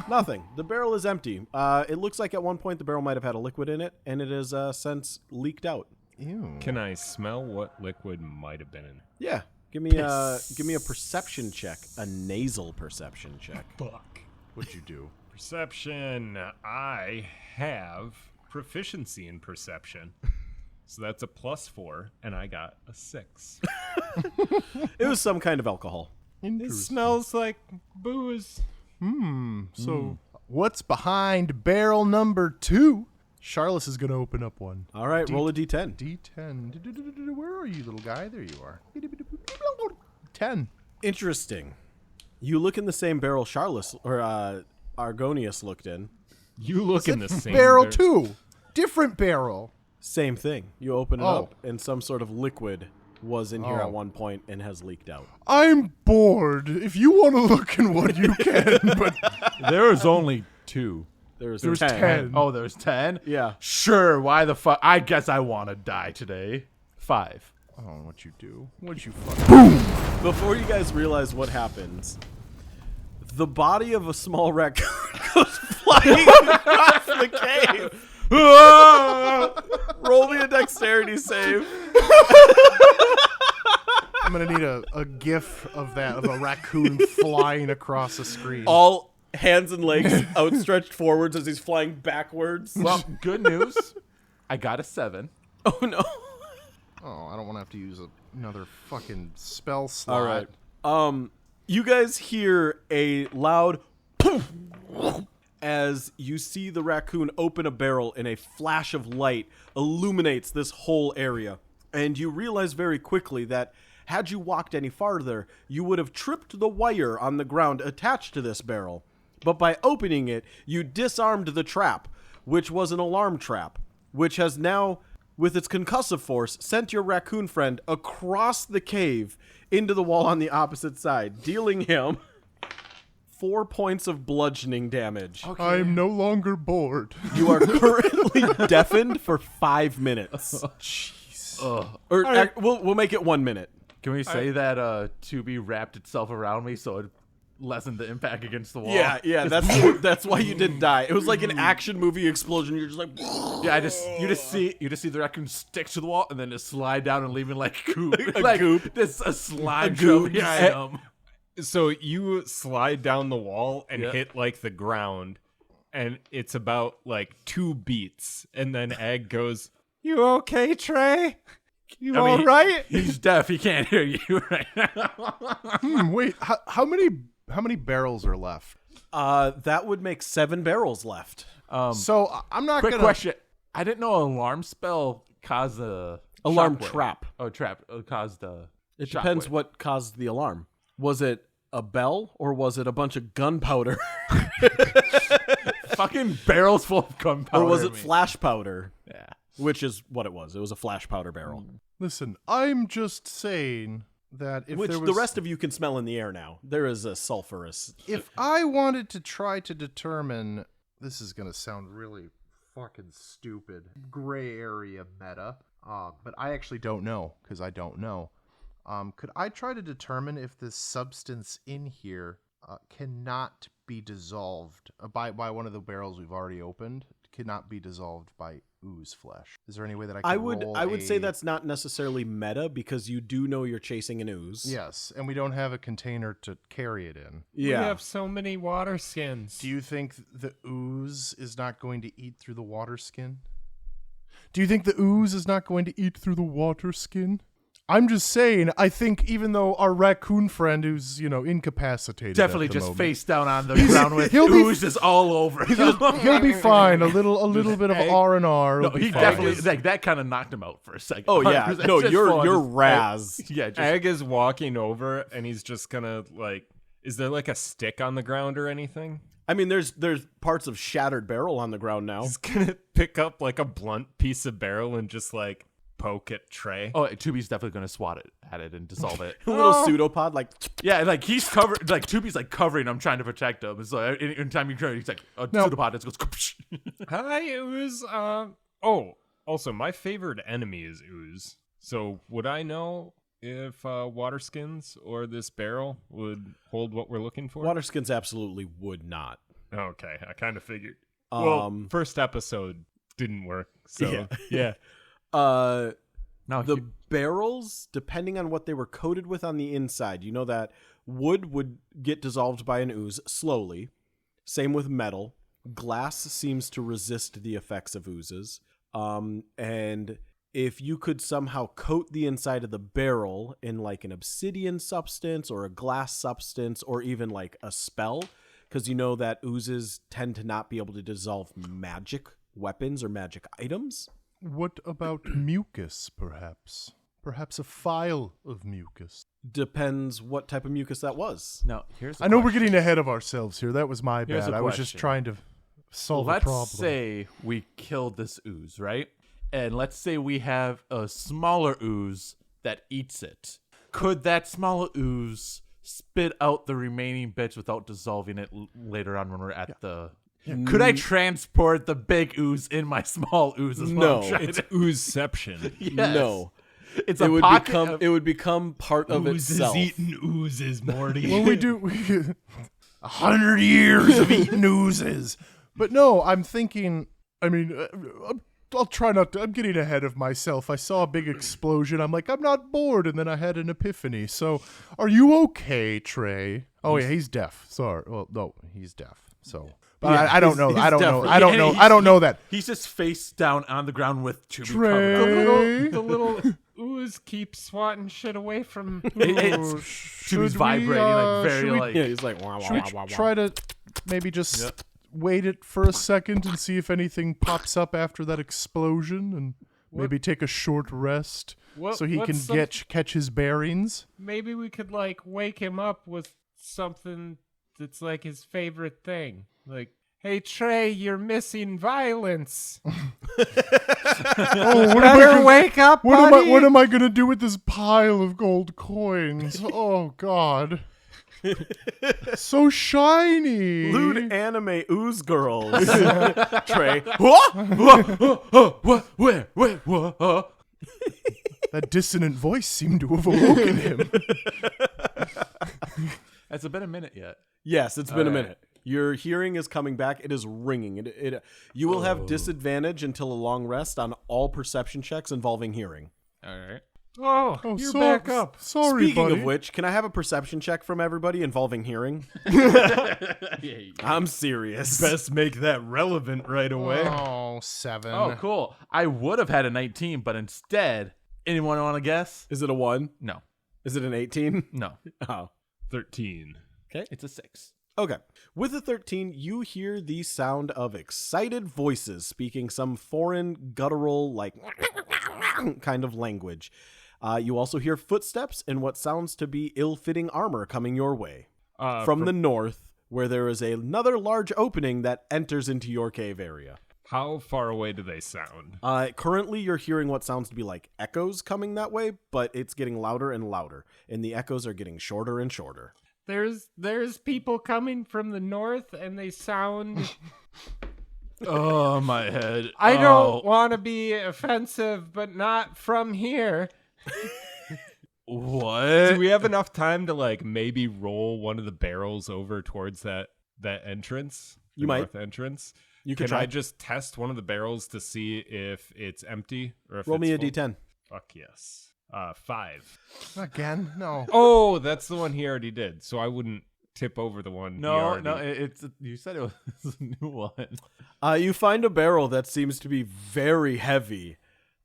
nothing. The barrel is empty. It looks like at one point the barrel might have had a liquid in it, and it has since leaked out. ew. Can I smell what liquid might have been in? Yeah. Give me a perception check, a nasal perception check. Fuck. What'd you do? Perception. I have proficiency in perception. So that's a +4, and I got a 6. It was some kind of alcohol. It smells like booze. So, what's behind barrel number 2? Charlotte is going to open up one. All right, roll a d10. D10. Where are you, little guy? There you are. 10. Interesting. You look in the same barrel Charles or Argonius looked in. You look in the same Barrel 2. Different barrel. Same thing. You open it Oh. up, and some sort of liquid was in here Oh. at one point and has leaked out. I'm bored. If you want to look in what you can, but There is only 2. There's 10. Oh, there's 10? Yeah. Sure, why the fuck? I guess I want to die today. 5. Oh, what'd you do? What'd you fuck? Before you guys realize what happens, the body of a small raccoon goes flying across the cave. Roll me a dexterity save. I'm gonna need a gif of that, of a raccoon flying across the screen. All hands and legs outstretched forwards as he's flying backwards. Well, good news. I got a 7. Oh no. Oh, I don't want to have to use another fucking spell slot. All right. You guys hear a loud poof as you see the raccoon open a barrel, and a flash of light illuminates this whole area. And you realize very quickly that had you walked any farther, you would have tripped the wire on the ground attached to this barrel. But by opening it, you disarmed the trap, which was an alarm trap, which has now, with its concussive force, sent your raccoon friend across the cave into the wall on the opposite side, dealing him 4 points of bludgeoning damage. I'm no longer bored. You are currently deafened for 5 minutes. We'll make it 1 minute. Can we say that Tubi wrapped itself around me so it lessen the impact against the wall. Yeah. That's why you didn't die. It was like an action movie explosion. You're just like, Yeah, you just see the raccoon stick to the wall and then just slide down and leaving like goop. goop. Just a slime goop. trail behind him. So you slide down the wall and hit like the ground, and it's about like 2 beats, and then Egg goes, "You okay, Trey? You all right?" He's deaf. He can't hear you right now. Wait, how many barrels are left? that would make 7 barrels left. So I'm not Quick gonna. question. I didn't know alarm spell caused a Alarm shockwave. trap. Oh, trap. Caused a It depends what caused the alarm. Was it a bell or was it a bunch of gunpowder? fucking barrels full of gunpowder. Or was it flash powder? Yeah. Which is what it was. It was a flash powder barrel. Listen, I'm just saying that if Which there was, the rest of you can smell in the air now. There is a sulfurous. if I wanted to try to determine, this is gonna sound really fucking stupid, gray area meta, but I actually don't know because I don't know. Could I try to determine if this substance in here cannot be dissolved by one of the barrels we've already opened? Cannot be dissolved by ooze flesh. Is there any way that I could I would say that's not necessarily meta because you do know you're chasing an ooze. Yes, and we don't have a container to carry it in. Yeah. We have so many water skins. Do you think the ooze is not going to eat through the water skin? Do you think the ooze is not going to eat through the water skin? I'm just saying, I think even though our raccoon friend who's, incapacitated Definitely at the just moment, face down on the ground with he'll be- ooze just all over him. he'll be fine. A little bit of R&R. No, he definitely that kind of knocked him out for a second. Oh yeah. 100%. No, Just you're full on Raz. yeah, just Egg is walking over, and he's just gonna is there like a stick on the ground or anything? I mean, there's parts of shattered barrel on the ground now. He's gonna pick up like a blunt piece of barrel and just like poke at Trey. Oh, Tubi's definitely gonna swat it at it and dissolve it. A little pseudopod, like Yeah, like he's covered. Like Tubi's like covering him, trying to protect him. And so anytime you try, he's like a pseudopod just goes. Hi, Ooze. Also, my favorite enemy is Ooze. So would I know if water skins or this barrel would hold what we're looking for? water skins absolutely would not. Okay, I kind of figured. First episode didn't work. So yeah. Now The barrels, depending on what they were coated with on the inside, you know that wood would get dissolved by an ooze slowly. Same with metal. Glass seems to resist the effects of oozes. And if you could somehow coat the inside of the barrel in like an obsidian substance or a glass substance or even like a spell, because you know that oozes tend to not be able to dissolve magic weapons or magic items. What about mucus, perhaps? Perhaps a file of mucus. Depends what type of mucus that was. now here's. I know we're getting ahead of ourselves here. That was my Here's bad. a I was just question. trying to solve a Let's problem. say we killed this ooze, right? And let's say we have a smaller ooze that eats it. Could that smaller ooze spit out the remaining bits without dissolving it later on when we're at the... Could I transport the big ooze in my small ooze as well? No. It's Oozeception. Yes. No. It's It a would pocket become of- it would become part of itself. oozes, Morty. Well, we do 100 years of eating oozes. But no, I'm thinking. I mean, I'll try not to. I'm getting ahead of myself. I saw a big explosion. I'm like, I'm not bored, and then I had an epiphany. So, are you okay, Trey? Oh yeah, he's deaf. Sorry. Well, no, he's deaf. So, but I don't know. I don't know. I don't know. I don't know that. He's just face down on the ground with Tubi Trey. covered up. The little ooze keeps swatting shit away from. It's Tubi's vibrating like very should we- like... Yeah, he's like wah, wah, Should we wah, wah, wah. try to maybe just wait it for a second and see if anything pops up after that explosion, and maybe take a short rest so he can catch his bearings? Maybe we could wake him up with something that's like his favorite thing. Like, hey Trey, you're missing violence. Oh, Better wake up, buddy. What am I gonna do with this pile of gold coins? Oh God. So shiny. Lewd anime ooze girls. Trey. Where? What? That dissonant voice seemed to have awoken him. Has it been a minute yet? Yes, it's been a right. minute. Your hearing is coming back. It is ringing. You will have disadvantage until a long rest on all perception checks involving hearing. All right. Oh, you're back up. Sorry, Speaking buddy. of which, can I have a perception check from everybody involving hearing? I'm serious. Best make that relevant right away. Oh, 7. Oh, cool. I would have had a 19, but instead, anyone want to guess? Is it a 1? No. Is it an 18? No. Oh. 13. It's a 6. Okay. With a 13, you hear the sound of excited voices speaking some foreign, guttural, like kind of language. You also hear footsteps and what sounds to be ill-fitting armor coming your way. From the north, where there is another large opening that enters into your cave area. How far away do they sound? Currently, you're hearing what sounds to be like echoes coming that way, but it's getting louder and louder, and the echoes are getting shorter and shorter. There's people coming from the north, and they sound. Oh, my head. I don't want to be offensive, but not from here. What? Do we have enough time to like maybe roll one of the barrels over towards that entrance? You the might. north entrance. You could Can I try. just test one of the barrels to see if it's empty or if Roll it's me a full? d10. Fuck yes. 5. Again? No. Oh, that's the one he already did. So I wouldn't tip over the one. he No, already... it's you said it was a new one. You find a barrel that seems to be very heavy,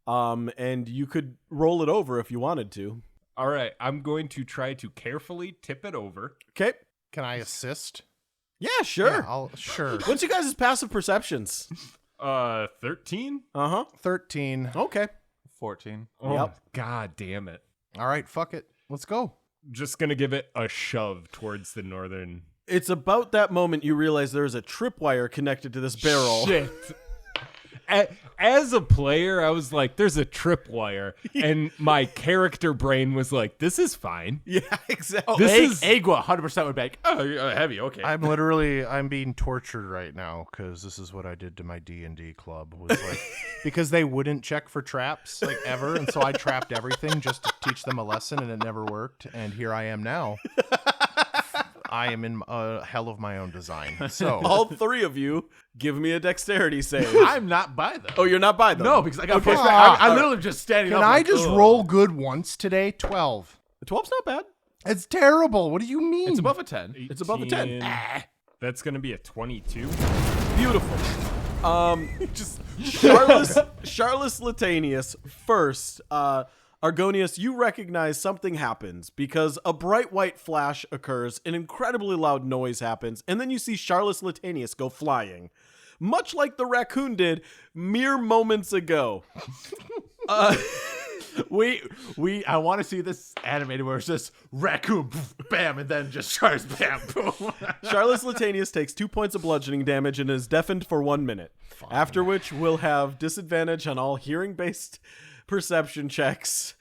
and you could roll it over if you wanted to. All right, I'm going to try to carefully tip it over. Okay. Can I assist? Yeah, sure. Yeah, sure. What's you guys' passive perceptions? 13. Uh-huh. 13. Okay. 14. Oh, Yep. God damn it! All right, fuck it. Let's go. Just gonna give it a shove towards the northern. It's about that moment you realize there is a tripwire connected to this barrel. Shit. As a player, I was like, "There's a tripwire," and my character brain was like, "This is fine." Yeah, exactly. This is Agua 100% would be like, oh, heavy, okay. I'm being tortured right now because this is what I did to my D&D club. Was like because they wouldn't check for traps like ever, and so I trapped everything just to teach them a lesson, and it never worked. And here I am now. I am in a hell of my own design. So All three of you give me a dexterity save. I'm not by them. Oh, you're not by them? No, because I got Okay. pushed back. I'm literally just standing can up. I like, just ugh. roll good once today? 12. 12's not bad. It's terrible. What do you mean? It's above a 10. It's above a 10. 18. That's gonna be a 22. Beautiful. Just Charles Latanius first. Argonius, you recognize something happens because a bright white flash occurs, an incredibly loud noise happens, and then you see Charles Latanius go flying, much like the raccoon did mere moments ago. I want to see this animated where it's just raccoon, poof, bam, and then just sharks, bam, boom. Charles Latanius takes 2 points of bludgeoning damage and is deafened for 1 minute. After which we'll have disadvantage on all hearing-based perception checks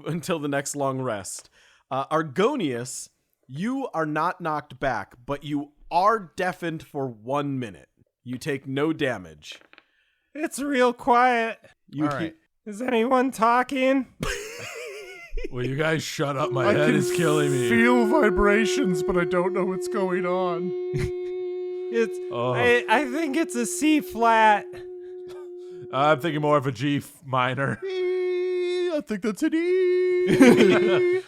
until the next long rest. Argonius, you are not knocked back, but you are deafened for 1 minute. You take no damage. It's real quiet. You All right. Is anyone talking? Will you guys shut up? My I head can is killing me. feel vibrations, but I don't know what's going on. It's. Oh. I think it's a C flat. I'm thinking more of a G minor. I think that's an E.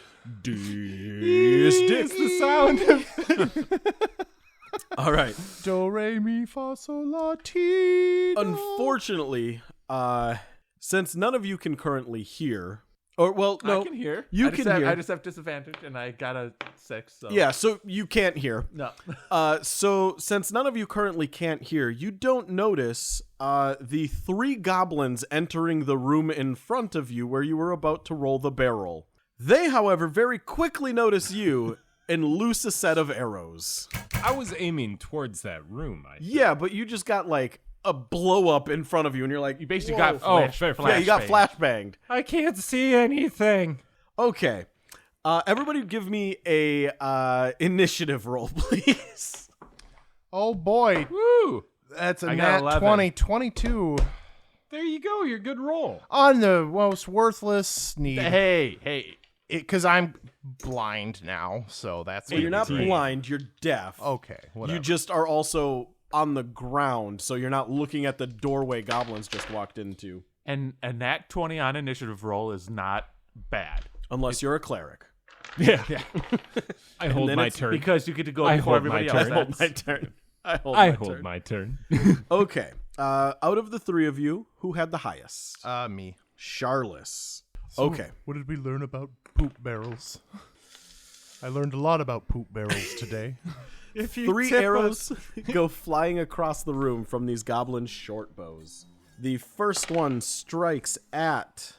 It's the sound of. All right. Do, re, mi, fa, sol, la, ti, do. Unfortunately, since none of you can currently hear, or well, no, I can hear. You I just can have, hear. I just have disadvantage, and I got a 6. So. Yeah, so you can't hear. No. So since none of you currently can't hear, you don't notice the 3 goblins entering the room in front of you where you were about to roll the barrel. They, however, very quickly notice you and loose a set of arrows. I was aiming towards that room. Yeah, but you just got like a blow up in front of you, and you're like, You basically "Whoa." got flash. fair, flash Yeah, you got bang. flashbanged. I can't see anything. Okay. Everybody give me a initiative roll, please. Oh boy, Woo! that's a I got nat 11. 20, 22 There you go. Your good roll. on the most worthless need. Hey. Because I'm blind now, so that's Well, you're not blind, you're deaf. Okay, whatever. You just are also on the ground, so you're not looking at the doorway goblins just walked into. And a nat 20 on initiative roll is not bad. Unless you're a cleric. Yeah. I hold then my it's turn. Because you get to go I before hold my everybody else. turn. I hold I my hold turn. my turn. Okay. Out of the three of you, who had the highest? Me. Charles. So, Okay. What did we learn about poop barrels? I learned a lot about poop barrels today. If you Three tip arrows go flying across the room from these goblin short bows. The first one strikes at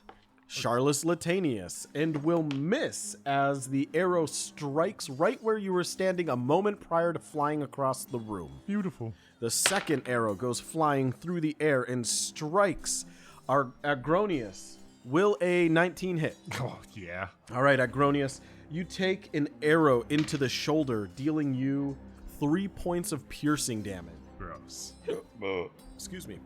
Charles Latanius and will miss as the arrow strikes right where you were standing a moment prior to flying across the room. Beautiful. The second arrow goes flying through the air and strikes our Agronius. Will a 19 hit? Oh, yeah. All right, Agronius, you take an arrow into the shoulder, dealing you 3 points of piercing damage. Gross. Excuse me.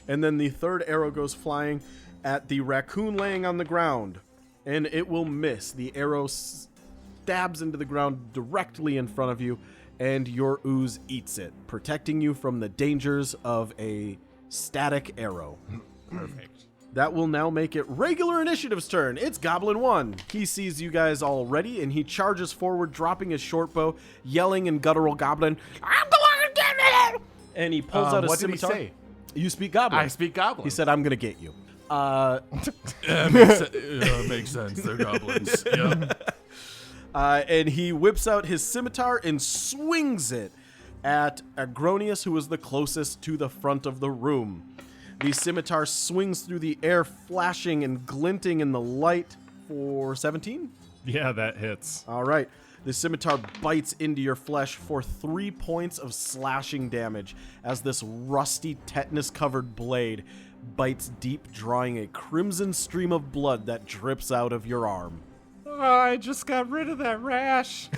And then the third arrow goes flying at the raccoon laying on the ground, and it will miss. The arrow stabs into the ground directly in front of you, and your ooze eats it, protecting you from the dangers of a static arrow. Perfect. That will now make it regular initiative's turn. It's Goblin 1. He sees you guys all ready, and he charges forward, dropping his short bow, yelling in guttural Goblin, "I'm going to get it!" And he pulls out a what did he scimitar. say? You speak Goblin. I speak goblin. He said, "I'm going to get you." Makes sense. They're goblins. Yeah. And he whips out his scimitar and swings it at Agronius, who is the closest to the front of the room. The scimitar swings through the air, flashing and glinting in the light for 17. Yeah, that hits. All right. The scimitar bites into your flesh for 3 points of slashing damage as this rusty, tetanus-covered blade bites deep, drawing a crimson stream of blood that drips out of your arm. Oh, I just got rid of that rash.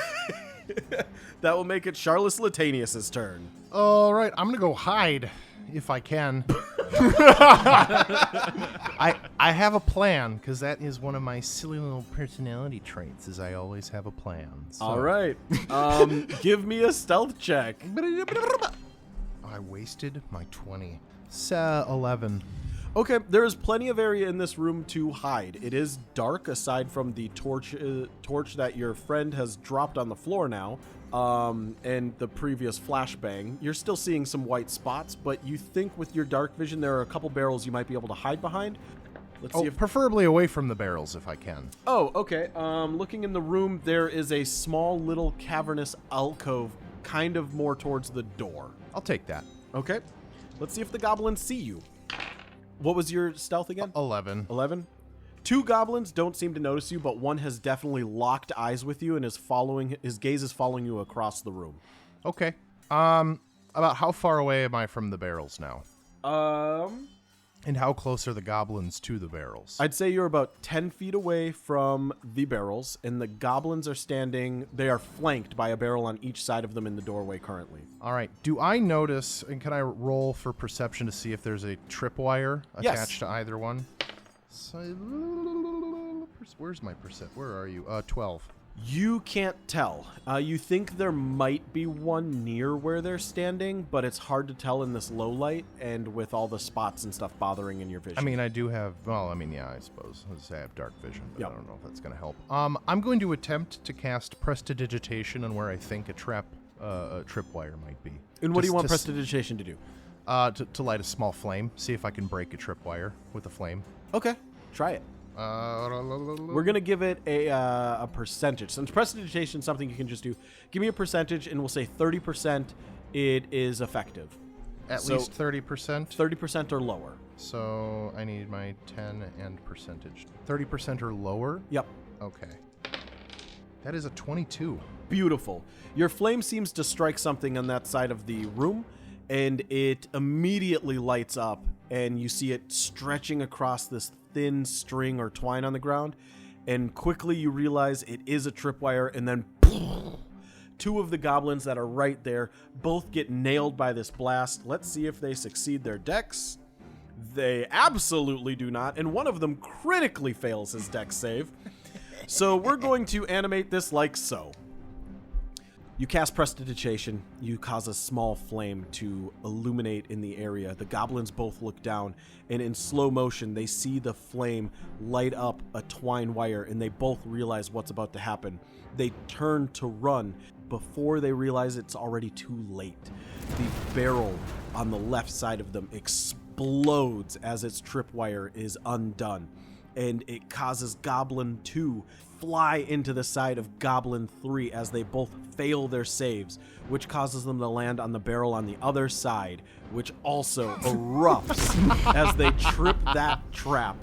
That will make it Charles Latanius' turn. All right, I'm gonna go hide if I can. I have a plan because that is one of my silly little personality traits. Is I always have a plan. So. All right. Give me a stealth check. I wasted my 20. 11. Okay, there is plenty of area in this room to hide. It is dark aside from the torch that your friend has dropped on the floor now, and the previous flashbang. You're still seeing some white spots, but you think with your dark vision there are a couple barrels you might be able to hide behind. Let's see if... Preferably away from the barrels if I can. Oh, okay. Looking in the room, there is a small little cavernous alcove, kind of more towards the door. I'll take that. Okay. Let's see if the goblins see you. What was your stealth again? 11. 11. 2 goblins don't seem to notice you, but one has definitely locked eyes with you and is following. His gaze is following you across the room. Okay. About how far away am I from the barrels now? And how close are the goblins to the barrels? I'd say you're about 10 feet away from the barrels, and the goblins are standing. They are flanked by a barrel on each side of them in the doorway currently. All right. Do I notice, and can I roll for perception to see if there's a tripwire Yes. attached to either one? So, where's my percent? Where are you? 12. You can't tell. You think there might be one near where they're standing, but it's hard to tell in this low light and with all the spots and stuff bothering in your vision. I mean, I do have, yeah, I suppose. Let's say I have dark vision, but Yep. I don't know if that's going to help. I'm going to attempt to cast Prestidigitation on where I think a tripwire might be. And what do you want Just Prestidigitation to do? To light a small flame, see if I can break a tripwire with a flame. Okay, try it. We're going to give it a percentage. Since Prestidigitation is something you can just do, give me a percentage, and we'll say 30% it is effective. At least 30%? 30% or lower. So I need my 10 and percentage. 30% or lower? Yep. Okay. That is a 22. Beautiful. Your flame seems to strike something on that side of the room, and it immediately lights up, and you see it stretching across this thin string or twine on the ground, and quickly you realize it is a tripwire, and then 2 of the goblins that are right there both get nailed by this blast. Let's see if they succeed their dex. They absolutely do not, and one of them critically fails his dex save. So we're going to animate this like so. You cast Prestidigitation. You cause a small flame to illuminate in the area. The goblins both look down, and in slow motion, they see the flame light up a twine wire, and they both realize what's about to happen. They turn to run. Before they realize it's already too late, the barrel on the left side of them explodes as its tripwire is undone, and it causes Goblin 2 fly into the side of Goblin 3 as they both fail their saves, which causes them to land on the barrel on the other side, which also erupts as they trip that trap.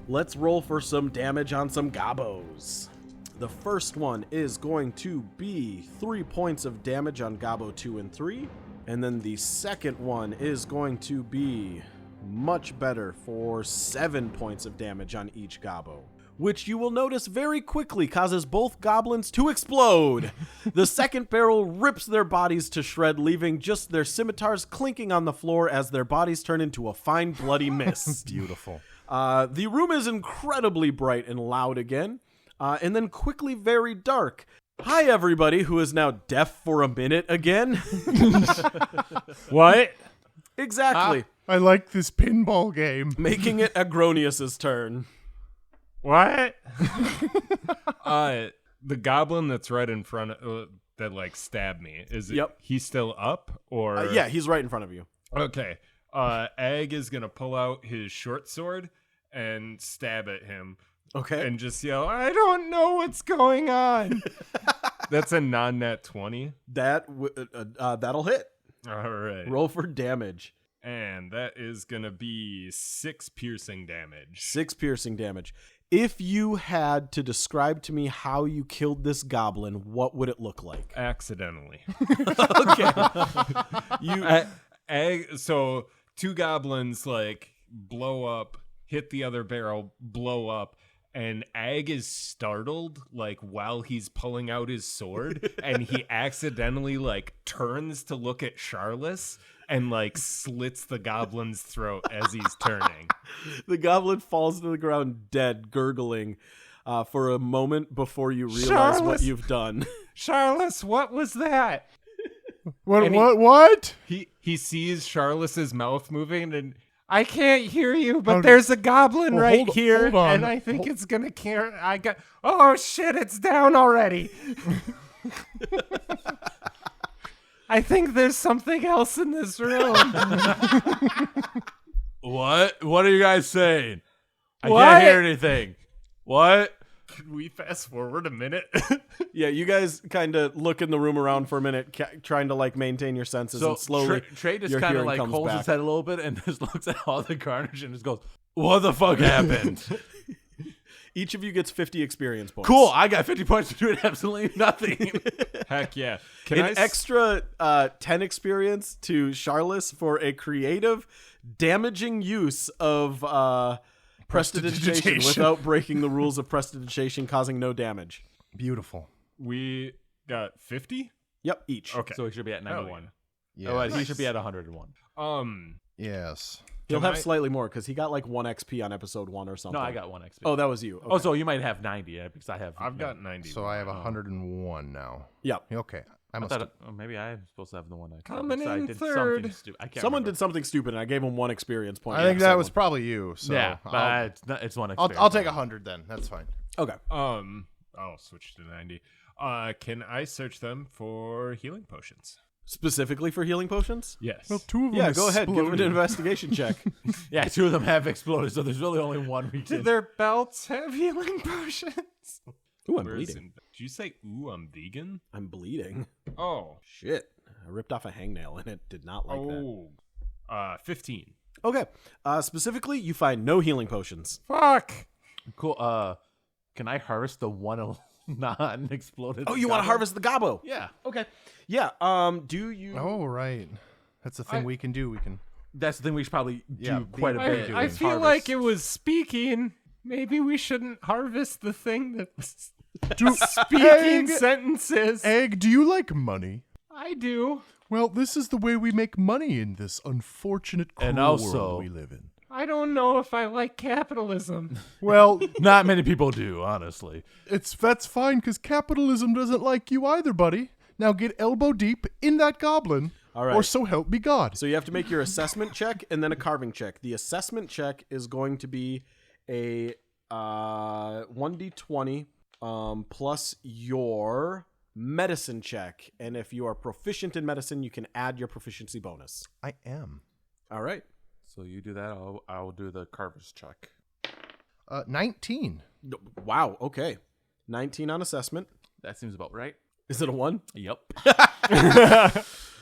Let's roll for some damage on some gobos. The first one is going to be 3 points of damage on Gobbo 2 and 3. And then the second one is going to be much better for 7 points of damage on each Gobbo, which you will notice very quickly causes both goblins to explode. The second barrel rips their bodies to shred, leaving just their scimitars clinking on the floor as their bodies turn into a fine bloody mist. Beautiful. The room is incredibly bright and loud again. And then quickly very dark. Hi, everybody who is now deaf for a minute again. What? Exactly. I like this pinball game. Making it Agronius's turn. What? The goblin that's right in front of that like stabbed me. Is it? Yep. He's still up or? Yeah, he's right in front of you. Okay. Egg is gonna pull out his short sword and stab at him. Okay. And just yell, "I don't know what's going on." That's a non-nat 20. That'll hit. All right. Roll for damage. And that is going to be 6 piercing damage. 6 piercing damage. If you had to describe to me how you killed this goblin, what would it look like? Accidentally. Okay. So 2 goblins like blow up, hit the other barrel, blow up. And Ag is startled, like, while he's pulling out his sword, and he accidentally, like, turns to look at Charles and, like, slits the goblin's throat as he's turning. The goblin falls to the ground dead, gurgling, for a moment before you realize what you've done. Charles, what was that? What? He sees Charles's mouth moving, and I can't hear you, but there's a goblin right here, hold on. and I think it's gonna care. Oh shit, it's down already. I think there's something else in this room. What? What are you guys saying? I What? can't hear anything. What? Can we fast forward a minute? Yeah, you guys kind of look in the room around for a minute, trying to like maintain your senses, So and slowly Trey just your kind of hearing like comes holds back. his head a little bit and just looks at all the carnage and just goes, "What the fuck happened?" Each of you gets 50 experience points. Cool. I got 50 points for doing absolutely nothing. Heck yeah. An extra 10 experience to Charles for a creative, damaging use of Prestidigitation without breaking the rules of Prestidigitation, causing no damage. Beautiful. We got 50? Yep, each. Okay. So he should be at 91. Yeah. Oh, wait, he should be at 101. Yes. He'll Can have I- slightly more because he got like 1 XP on episode 1 or something. No, I got 1 XP. Oh, that was you. Oh, Okay. so you might have 90 because I have. I've got 90. So I have 101 now. Yeah. Okay. I I must. thought maybe I'm supposed to have the one. Coming I in did third. something stupid. I can't. Someone remember. did something stupid, and I gave him 1 experience point. I in think that episode was 1. probably you. So Yeah, I'll, it's 1 I'll experience. take 100 then. That's fine. Okay. I'll switch to 90. Can I search them for healing potions? Specifically for healing potions? Yes. Well, 2 of them. Yeah, go ahead. Give it an exploded. investigation check. Yeah, 2 of them have exploded, so there's really only 1 we Do did. their belts have healing potions? Ooh, I'm Where is bleeding. it? Did you say, ooh, I'm vegan? I'm bleeding. Oh. Shit. I ripped off a hangnail, and it did not like that. 15. Okay. Specifically, you find no healing potions. Fuck. Cool. Can I harvest the 1 non-exploded? Oh, you want to harvest the gobbo? Yeah, Okay. Yeah. Do you? Oh, right. That's the thing we can do. We can. that's the thing we should probably Yeah, do quite a bit. I is feel harvest. like it was speaking. Maybe we shouldn't harvest the thing that's speaking Egg. sentences. Egg, do you like money? I do. Well, this is the way we make money in this unfortunate cruel And also- world we live in. I don't know if I like capitalism. Well, Not many people do, honestly. that's fine because capitalism doesn't like you either, buddy. Now get elbow deep in that goblin, All right. or so help me God. So you have to make your assessment check and then a carving check. The assessment check is going to be a 1d20 plus your medicine check. And if you are proficient in medicine, you can add your proficiency bonus. I am. All right. So you do that. I'll do the carver's check. 19. Wow. Okay. 19 on assessment. That seems about right. Is it a 1? Yep.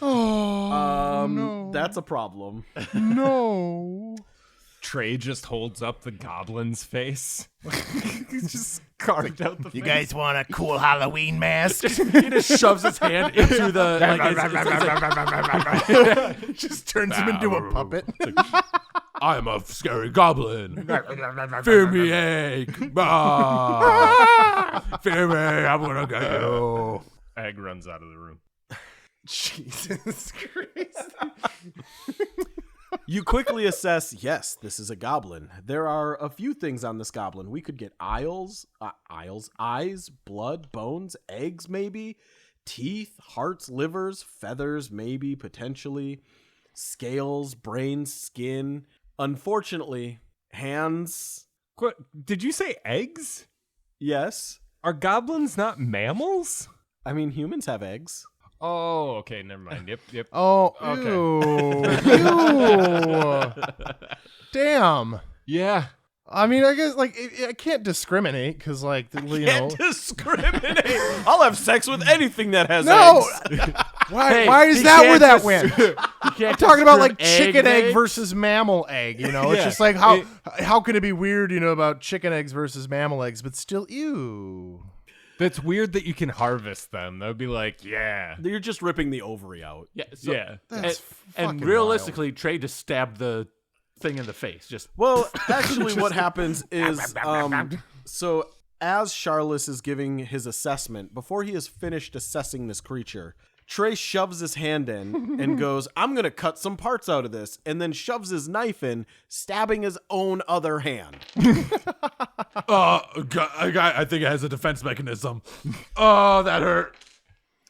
No. That's a problem. No. Trey just holds up the goblin's face. He's just carved out the face. You guys want a cool Halloween mask? He just shoves his hand into the. Just turns him into a puppet. I'm a scary goblin. Fear me, egg. Ah. Fear me, I'm gonna get you. Egg runs out of the room. Jesus Christ. You quickly assess, yes, this is a goblin. There are a few things on this goblin. We could get eyes, blood, bones, eggs maybe, teeth, hearts, livers, feathers maybe, potentially, scales, brains, skin. Unfortunately, hands, Did you say eggs? yes. Are goblins not mammals? I mean, humans have eggs. Oh, okay, never mind. Yep. Oh, Okay. ew. Damn. Yeah. I mean, I guess, like, I can't discriminate because, like, you know. Discriminate. I'll have sex with anything that has No! eggs. Why is that where that went? I'm Talking about, like, chicken egg versus mammal egg, you know? It's Yeah. just like, how can it be weird, you know, about chicken eggs versus mammal eggs, but still, ew. That's weird that you can harvest them. That would be like, yeah. You're just ripping the ovary out. Yeah. So, Yeah. That's and fucking realistically, Trey just stabbed the thing in the face. Just Well, actually, what happens is, so as Charles is giving his assessment, before he has finished assessing this creature, Trey shoves his hand in and goes, I'm going to cut some parts out of this, and then shoves his knife in, stabbing his own other hand. I think it has a defense mechanism. Oh, that hurt.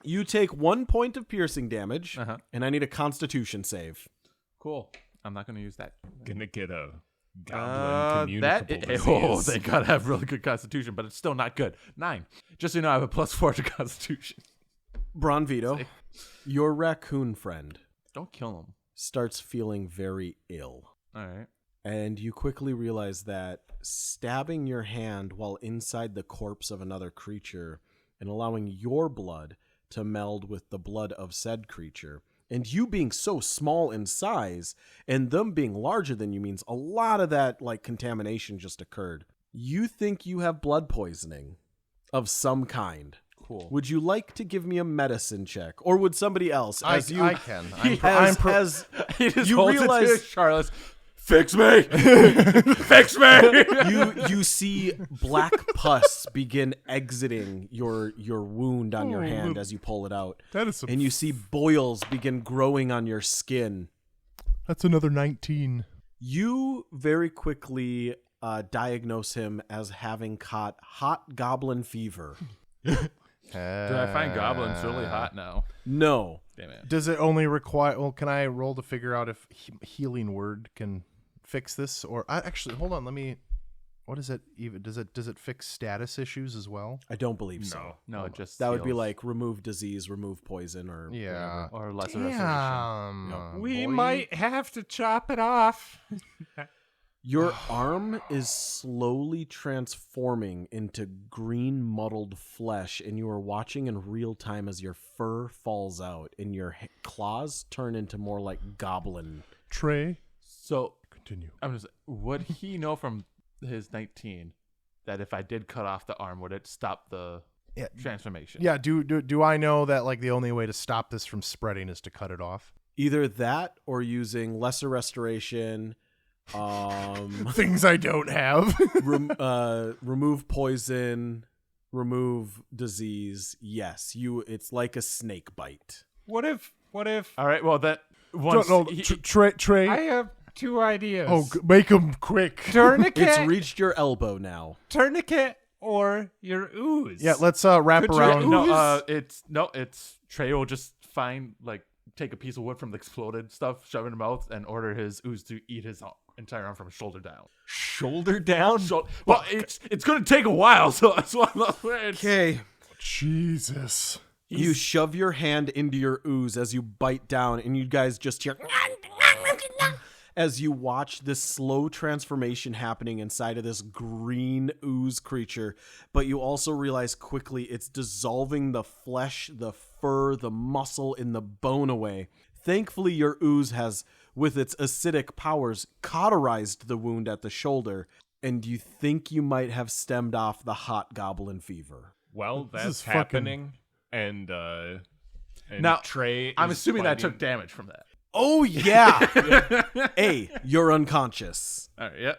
You take 1 point of piercing damage, and I need a constitution save. Cool. I'm not going to use that. Gonna get a goblin communicable disease. Oh, thank God I have really good constitution, but it's still not good. 9. Just so you know, I have a +4 to constitution. Bronvito, your raccoon friend Don't kill him. starts feeling very ill. All right. And you quickly realize that stabbing your hand while inside the corpse of another creature and allowing your blood to meld with the blood of said creature, and you being so small in size and them being larger than you, means a lot of that, like, contamination just occurred. You think you have blood poisoning of some kind. Cool. Would you like to give me a medicine check, or would somebody else? I can. As He just you holds it to realize Charles. Fix me! Fix me! you see black pus begin exiting your wound on your hand as you pull it out. That is some And you see boils begin growing on your skin. That's another 19. You very quickly diagnose him as having caught hot goblin fever. Do I find goblins really hot now? No. Damn it. Does it only require? Well, can I roll to figure out if healing word can fix this? Or actually, hold on. Let me. What is it even? Does it fix status issues as well? I don't believe so. No, it just That would be heals. like remove disease, remove poison, or Yeah. Or lesser restoration. Damn. We boy. might have to chop it off. Your arm is slowly transforming into green muddled flesh, and you are watching in real time as your fur falls out and your claws turn into more like goblin. Trey. So Continue. I'm just. Would he know from his 19 that if I did cut off the arm, would it stop the transformation? Yeah. Do I know that, like, the only way to stop this from spreading is to cut it off? Either that or using lesser restoration, Things I don't have. remove poison, remove disease. Yes, it's like a snake bite. What if All right. Well, that once No, he- Trey. I have 2 ideas. Oh, make them quick. Tourniquet, It's reached your elbow now. tourniquet, or your ooze. Yeah, let's wrap Could you- around. It's Trey will just take a piece of wood from the exploded stuff, shove it in his mouth, and order his ooze to eat his entire arm from his shoulder down. Shoulder down. Well, it's gonna take a while, so that's why I'm not Okay. Jesus. You shove your hand into your ooze as you bite down, and you guys just hear as you watch this slow transformation happening inside of this green ooze creature. But you also realize quickly it's dissolving the flesh, the fur, the muscle, and the bone away. Thankfully, your ooze has, with its acidic powers, cauterized the wound at the shoulder, and you think you might have stemmed off the hot goblin fever. Well, is that's fucking- happening, and Now, Trey. I'm is assuming that fighting- took damage from that. Oh, yeah. A, you're unconscious. All right, yep.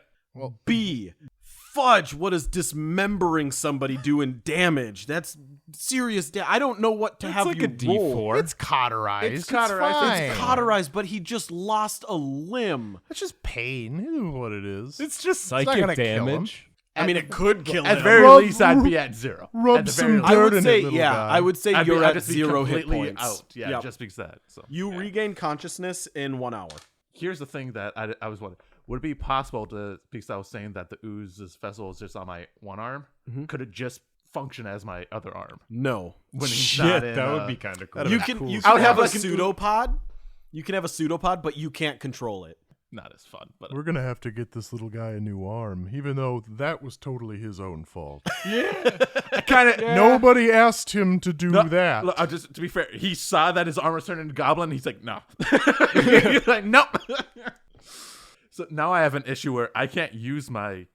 B, fudge, what does dismembering somebody do in damage? That's serious I don't know what to It's have like you a roll. D4. It's cauterized. It's cauterized. It's It's fine. cauterized, but he just lost a limb. It's just pain. It is what it is. It's just not psychic gonna kill him. damage. I mean, it could kill At him. very Rub- least, I'd be at 0. rub At the some very dirt least. I would in say, it, little yeah, guy. I would say I'd you're at just be 0 hit completely points. out. Yeah, just because of that. So You regain consciousness in 1 hour. here's the thing that I was wondering: would it be possible to, because I was saying that the ooze's vessel is just on my one arm, could it just function as my other arm No. when he's Shit, not in, that would be kind of cool. You be can, cool. you I can would have have a like an- pseudopod. You can have a pseudopod, but you can't control it. not as fun, but We're gonna have to get this little guy a new arm, even though that was totally his own fault. I kind of Nobody asked him to do that. Look, just to be fair, he saw that his arm was turned into goblin. He's like, no. He's like, no. So now I have an issue where I can't use my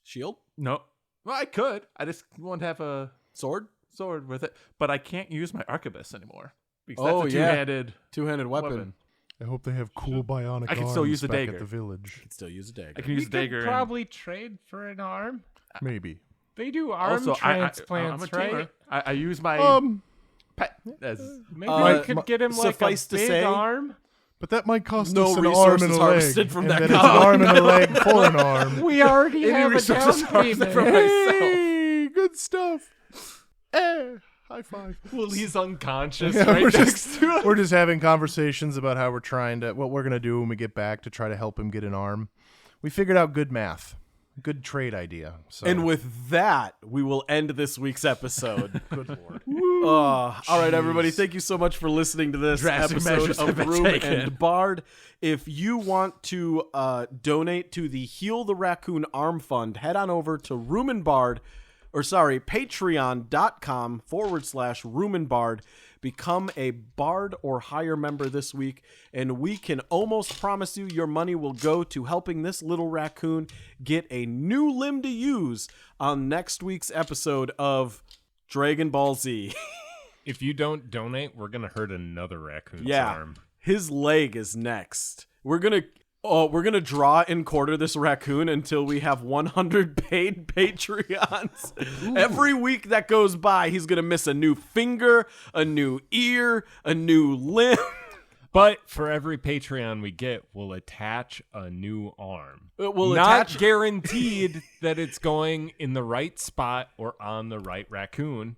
Shield? no. Well, I could. I just won't have a Sword? sword with it, but I can't use my arquebus anymore because Oh, that's a yeah. two-handed Two-handed weapon. weapon. I hope they have cool bionic I can arms still use the back dagger. at the village. You can still use a dagger. I can use You the dagger. could probably trade for an arm. Maybe. They do and arm also, transplants, I'm a tamer. right? I use my pet as Maybe Uh, we could get him like a suffice to big say- arm. But that might cost No us an arm resources and a leg. harvested from and that then it's an guy. arm and a leg for an arm. We already Any have a resources down harvested payment. from myself. Hey, good stuff. High five. Well, he's unconscious Yeah, right we're next just, to him. we're just having conversations about how we're trying to, what we're going to do when we get back to try to help him get an arm. We figured out good math, good trade idea. So. And with that, we will end this week's episode. good lord. All right, everybody. Thank you so much for listening to this Drastic episode measures have of been Room taken. and Bard. If you want to donate to the Heal the Raccoon Arm Fund, head on over to patreon.com/Room and Bard. Become a Bard or higher member this week, and we can almost promise you your money will go to helping this little raccoon get a new limb to use on next week's episode of Dragon Ball Z. If you don't donate, we're gonna hurt another raccoon's Yeah, arm. his leg is next. We're gonna draw and quarter this raccoon until we have 100 paid Patreons. Every week that goes by, he's gonna miss a new finger, a new ear, a new limb. But for every Patreon we get, we'll attach a new arm. We'll Not attach- guaranteed that it's going in the right spot or on the right raccoon.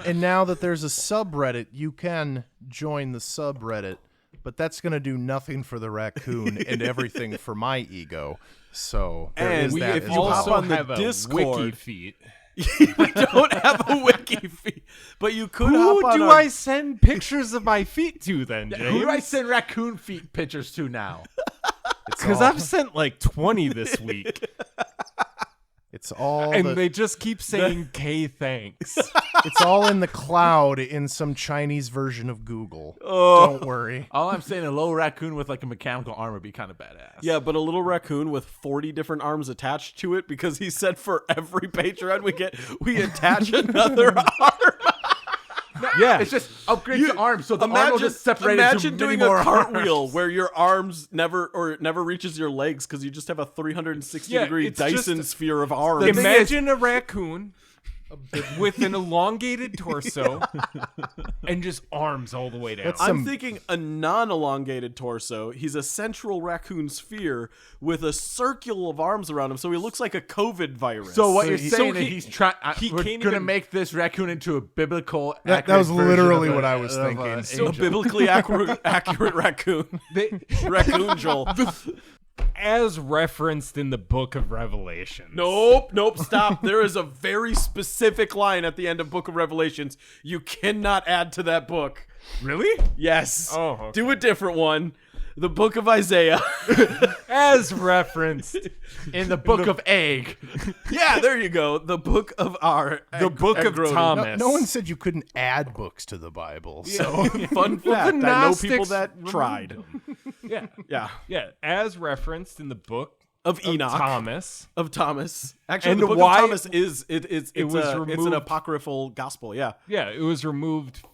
And now that there's a subreddit, you can join the subreddit, but that's going to do nothing for the raccoon and everything for my ego. So there And is we- that if as you well. hop on the have a Discord- wiki feed. We don't have a wiki feed, but you could Who hop on do our- I send pictures of my feet to then, James? Who do I send raccoon feet pictures to now? Because I've sent like 20 this week. It's all And the- they just keep saying K thanks. it's all in the cloud in some Chinese version of Google. Don't worry. All I'm saying, a little raccoon with like a mechanical arm would be kind of badass. Yeah, but a little raccoon with 40 different arms attached to it, because he said for every Patreon we attach another arm. yeah. It's just upgrade the arm, so the arm will just separate imagine into many doing more a cartwheel arms. where your arms never reaches your legs because you just have a 360 Yeah, degree it's Dyson just- sphere of arms. thing Imagine a raccoon with an elongated torso and just arms all the way down. That's I'm some- thinking a non-elongated torso. He's a central raccoon sphere with a circle of arms around him, so he looks like a COVID virus. So what So you're he- saying so is he- he's trying. he We're can't gonna even- make this raccoon into a biblical. That accurate was version literally of what I was of thinking. an So a angel. biblically accurate raccoon. Raccoon Joel. As referenced in the Book of Revelation. Nope, stop. There is a very specific line at the end of Book of Revelations you cannot add to that book. Really? Yes. Oh, okay. Do a different one. The Book of Isaiah. As referenced. in the book of egg. Yeah, there you go. The Book of The Book of Thomas. No one said you couldn't add books to the Bible. So Fun fact. I know Gnostics people that removed tried. Yeah. Yeah. Yeah. As referenced in the Book Of Enoch. Thomas. Of Thomas. Actually, And the Book why- of Thomas it's was an removed- apocryphal gospel. Yeah. Yeah, it was removed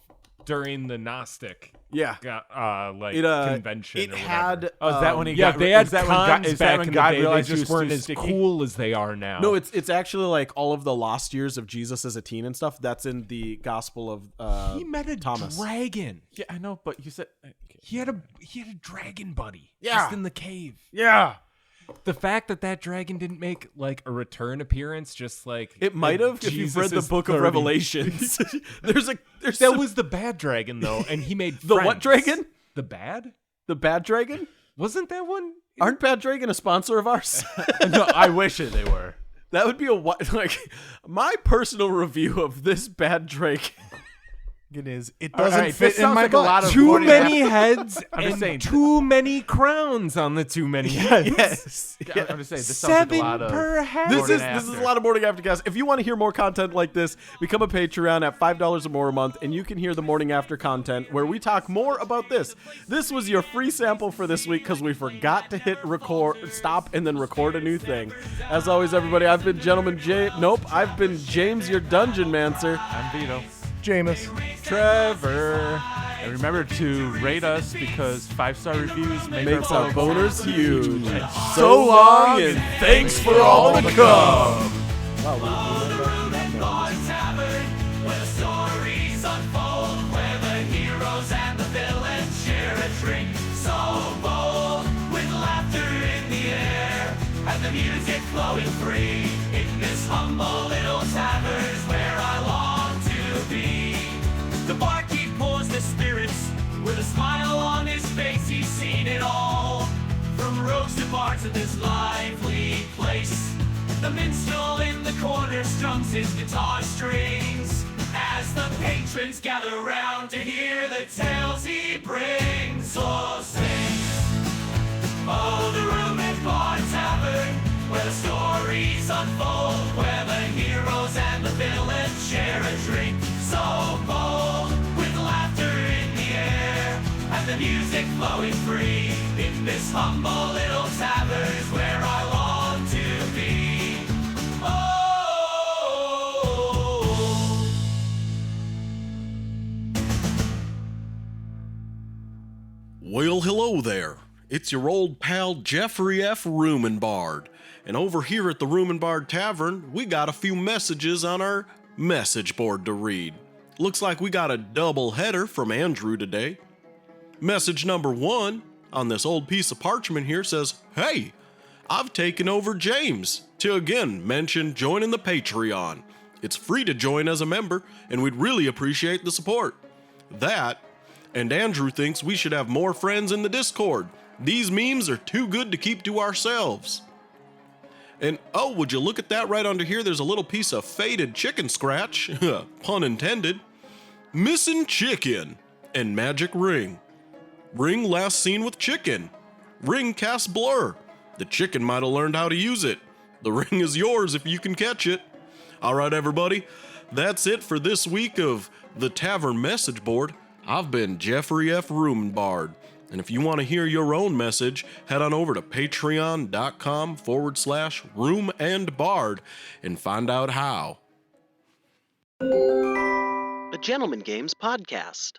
during the Gnostic Yeah. convention. It or whatever. had. Oh, is that when he Yeah, got? they had is that when God, cons is that back when in God the day. realized They he just was weren't too as sticky? cool as they are now. No, it's actually like all of the lost years of Jesus as a teen and stuff. That's in the Gospel of he met a Thomas. dragon. Yeah, I know, but you said. Okay. He had a dragon buddy. Yeah. Just in the cave. Yeah. The fact that dragon didn't make like a return appearance, just like It might have if you've read the Jesus' Book of 30. Revelations. there's That some- was the bad dragon though, and he made The what friends. dragon? The bad? the Bad Dragon. Wasn't that one? Aren't Bad Dragon a sponsor of ours? No, I wish it they were. That would be like my personal review of this Bad Dragon. it is. It All doesn't right, fit this in sounds my like a butt. lot of Too morning many heads I'm just and saying- too many crowns on the too many heads. Yes. I'm just saying. This sounds like a 7 lot of. per head. This Morning is a After. lot of Morning After cast. If you want to hear more content like this, become a Patreon at $5 or more a month, and you can hear the Morning After content where we talk more about this. This was your free sample for this week because we forgot to hit record, stop, and then record a new thing. As always, everybody, I've been I've been James, your Dungeon Mancer. I'm Vito. Jameis. Trevor. And remember to rate us because 5-star reviews Makes our bonus boners huge. So long and thanks for all the come. Tavern, where the stories unfold, where the heroes and the villains share a drink so bold, with laughter in the air and the music flowing free. In this humble little tavern's where I long to be. The barkeep pours the spirits with a smile on his face. He's seen it all, from rogues to bards of this lively place. The minstrel in the corner strums his guitar strings as the patrons gather round to hear the tales he brings. So sing, oh, the room and bar tavern, where the stories unfold, where the heroes and the villains share a drink so bold, with laughter in the air and the music flowing free. In this humble little tavern's where I long to be. Oh. Well, hello there. It's your old pal Jeffrey F. Rumenbard. And over here at the Rumenbard Tavern, we got a few messages on our message board to read. Looks like we got a double header from Andrew today. Message number 1 on this old piece of parchment here says, "Hey, I've taken over James to again mention joining the Patreon. It's free to join as a member, and we'd really appreciate the support. That, and Andrew thinks we should have more friends in the Discord. These memes are too good to keep to ourselves." And oh, would you look at that right under here? There's a little piece of faded chicken scratch, pun intended. Missing chicken and magic ring. Ring last seen with chicken. Ring cast blur. The chicken might have learned how to use it. The ring is yours if you can catch it. All right, everybody, that's it for this week of the Tavern Message Board. I've been Jeffrey F. Rumenbard. And if you want to hear your own message, head on over to patreon.com/roomandbard and find out how. A Gentleman Games podcast.